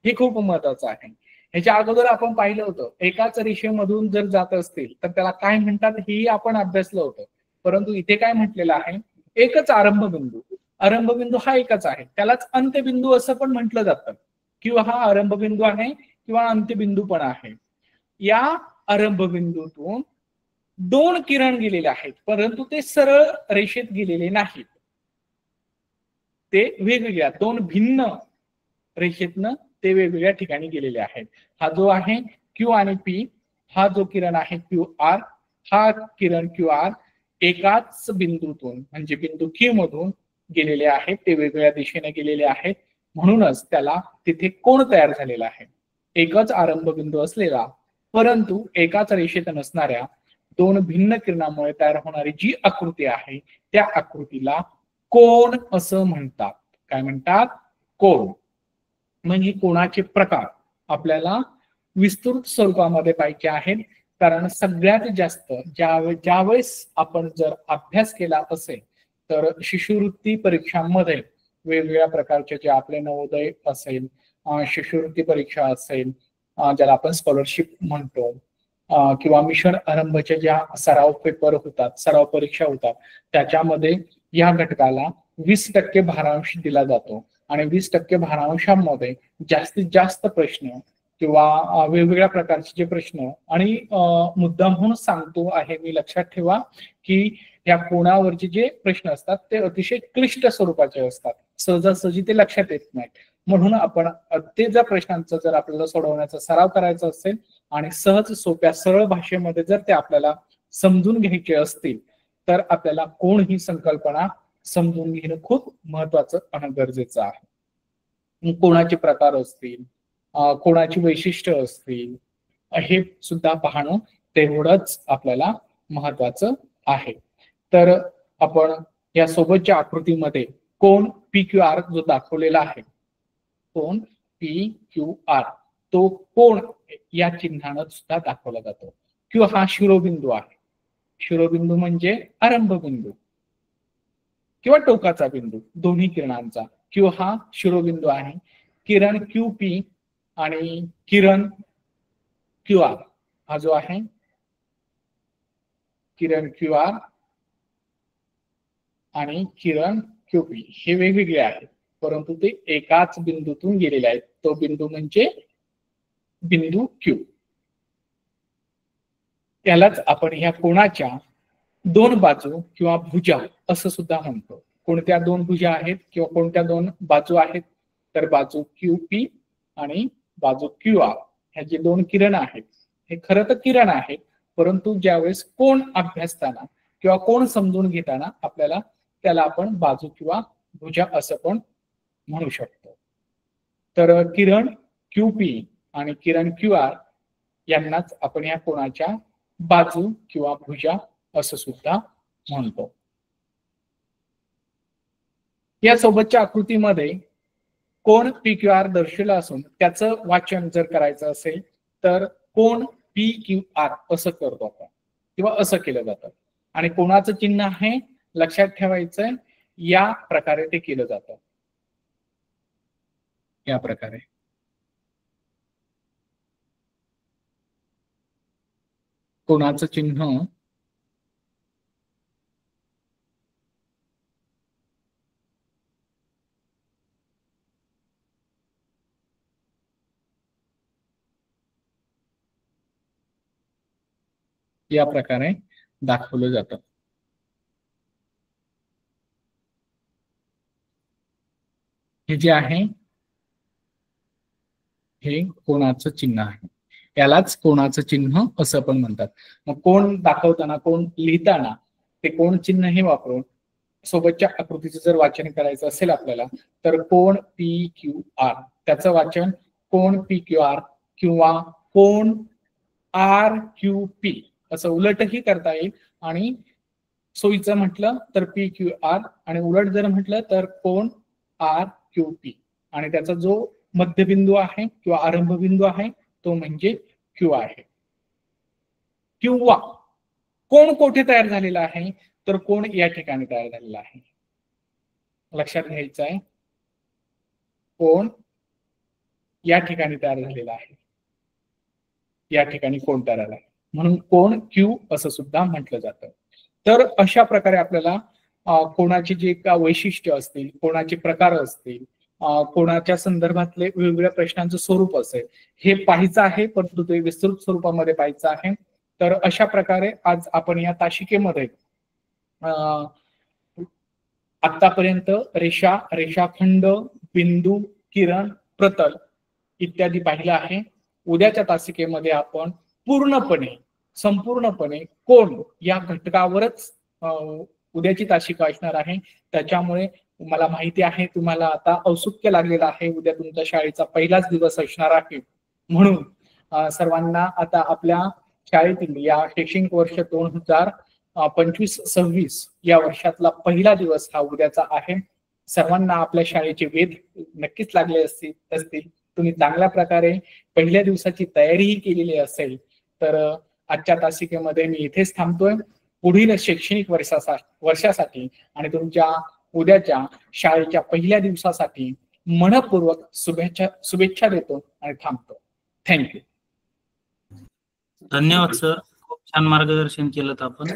हे खूप महत्वाचं आहे. ह्याच्या अगोदर आपण पाहिलं होतं एकाच रेषेमधून जर जात असतील तर त्याला काय म्हणतात हेही आपण अभ्यासलं होतं. परंतु इथे काय म्हटलेलं आहे, एकच आरंभ बिंदू हा एकच आहे, त्यालाच अंत्यबिंदू असं पण म्हटलं जातं किंवा हा आरंभ बिंदू आहे किंवा अंत्यबिंदू पण आहे. या आरंभ बिंदूतून दोन किरण गेलेले आहेत परंतु ते सरळ रेषेत गेलेले नाहीत, ते वेगवेगळ्या दोन भिन्न रेषेतनं ते वेगवेगळ्या ठिकाणी गेलेले आहेत. हा जो आहे Q आणि P, हा जो किरण आहे QR, हा किरण QR एकाच बिंदूतून म्हणजे बिंदू Q मधून गेलेले आहेत, ते वेगवेगळ्या दिशेने गेलेले आहेत. म्हणूनच त्याला तिथे कोण तयार झालेला आहे. एकच आरंभ बिंदू असलेला परंतु एकाच रेषेत नसणाऱ्या दोन भिन्न किरणांमुळे तयार होणारी जी आकृती आहे त्या आकृतीला कोण असं म्हणतात. काय म्हणतात, कोण. म्हणजे कोणाचे प्रकार आपल्याला विस्तृत स्वरूपामध्ये पाहिजे आहेत. कारण सगळ्यात जास्त ज्यावेळेस आपण जर अभ्यास केला असेल तर शिष्यवृत्ती परीक्षांमध्ये वेगवेगळ्या प्रकारचे जे आपले नवोदय असेल, शिष्यवृत्ती परीक्षा असेल ज्याला आपण स्कॉलरशिप म्हणतो, किंवा मिशन आरंभच्या ज्या सराव पेपर होतात, सराव परीक्षा होतात, त्याच्यामध्ये या घटकाला 20% भारांश दिला जातो आणि 20% भारांशामध्ये जास्तीत जास्त प्रश्न किंवा वेगवेगळ्या प्रकारचे जे प्रश्न आणि मुद्दामहून सांगतो आहे मी, लक्षात ठेवा की या कोणावरचे जे प्रश्न असतात ते अतिशय क्लिष्ट स्वरूपाचे असतात, सहजासहजी ते लक्षात येत नाहीत. म्हणून आपण ते जर प्रश्नांचा जर आपल्याला सोडवण्याचा सराव करायचा असेल आणि सहज सोप्या सरळ भाषेमध्ये जर ते आपल्याला समजून घ्यायचे असतील तर आपल्याला कोण ही संकल्पना समजून घेणं खूप महत्वाचं आणि गरजेचं आहे. कोणाचे प्रकार असतील, कोणाची वैशिष्ट्य असतील, हे सुद्धा पाहणं तेवढंच आपल्याला महत्वाचं आहे. तर आपण या सोबतच्या आकृतीमध्ये कोण PQR जो दाखवलेला आहे, कोण PQR तो कोण या चिन्हानं सुद्धा दाखवला जातो. Q हा शिरोबिंदू आहे. शिरोबिंदू म्हणजे आरंभ बिंदू किंवा टोकाचा बिंदू दोन्ही किरणांचा. Q हा शिरोबिंदू आहे. किरण QP आणि किरण QR हा जो आहे किरण QR आणि किरण QP हे वेगवेगळे आहेत, परंतु ते एकाच बिंदूतून गेलेले आहेत. तो बिंदू म्हणजे बिंदू Q. त्यालाच आपण ह्या कोणाच्या दोन बाजू किंवा भुजा असं सुद्धा म्हणतो. कोणत्या दोन भुजा आहेत किंवा कोणत्या दोन बाजू आहेत, तर बाजू QP आणि बाजू QR. ह्या जे दोन किरण आहेत हे खरं तर किरण आहेत, परंतु ज्यावेळेस कोण अभ्यासताना किंवा कोण समजून घेताना आपल्याला त्याला आपण बाजू किंवा भुजा असं पण म्हणू शकतो. तर किरण QP आणि किरण QR यांनाच आपण या कोणाच्या बाजू किंवा भुजा असं सुद्धा म्हणतो. या सोबतच्या आकृतीमध्ये कोण PQR दर्शवला असून त्याचं वाचन जर करायचं असेल तर कोण PQR असं करतो आपण किंवा असं केलं जातं. आणि कोणाचं चिन्ह आहे लक्षात ठेवायचंय, या प्रकारे ते केलं जातं. या प्रकारे कोणाचं चिन्ह या प्रकारे दाखवलं जातं. हे जे आहे हे कोणाचं चिन्ह आहे, यालाच कोणाचं चिन्ह असं पण म्हणतात. मग कोण दाखवताना कोण लिहिताना ते कोण चिन्ह हे वापरून सोबतच्या आकृतीचं जर वाचन करायचं असेल आपल्याला तर कोण PQR त्याचं वाचन कोण PQR किंवा कोण RQP असं उलटही करता येईल. आणि सोयीचं म्हटलं तर PQR आणि उलट जर म्हटलं तर कोण RQP आणि त्याचा जो मध्यबिंदू आहे किंवा आरंभ बिंदू आहे तो म्हणजे Q आहे. किंवा कोण कोठे तयार झालेला आहे, तर कोण या ठिकाणी तयार झालेला आहे. लक्षात घ्यायचं आहे, कोण या ठिकाणी तयार झालेला आहे, या ठिकाणी कोण तयार झाला आहे म्हणून कोण Q असं सुद्धा म्हटलं जातं. तर अशा प्रकारे आपल्याला कोणाचे जे का वैशिष्ट्य असतील, कोणाचे प्रकार असतील, कोणाच्या संदर्भातले वेगवेगळ्या प्रश्नांचं स्वरूप असेल हे पाहायचं आहे, परंतु ते विस्तृत स्वरूपामध्ये पाहायचं आहे. तर अशा प्रकारे आज आपण या तासिकेमध्ये आतापर्यंत रेषा, रेषाखंड, बिंदू, किरण, प्रतल इत्यादी पाहिलं आहे. उद्याच्या तासिकेमध्ये आपण पूर्णपणे संपूर्णपणे कोण या घटकावरच उद्याची तासिका असणार आहे. त्याच्यामुळे मला माहिती आहे तुम्हाला आता औत्सुक्य लागलेलं आहे, उद्या तुमच्या शाळेचा पहिलाच दिवस असणार आहे. म्हणून सर्वांना आता आपल्या शाळेतील या शैक्षणिक वर्ष 2025-26 या वर्षातला पहिला दिवस हा उद्याचा आहे. सर्वांना आपल्या शाळेचे वेध नक्कीच लागले असतील. तुम्ही चांगल्या प्रकारे पहिल्या दिवसाची तयारीही केलेली असेल. तर आजच्या तासिकेमध्ये मी इथेच थांबतोय. पुढील शैक्षणिक वर्षासाठी आणि तुमच्या उद्याच्या शाळेच्या पहिल्या दिवसासाठी मनपूर्वक शुभेच्छा देतो आणि थांबतो. थँक्यू. धन्यवाद सर, खूप छान मार्गदर्शन केलं आपण.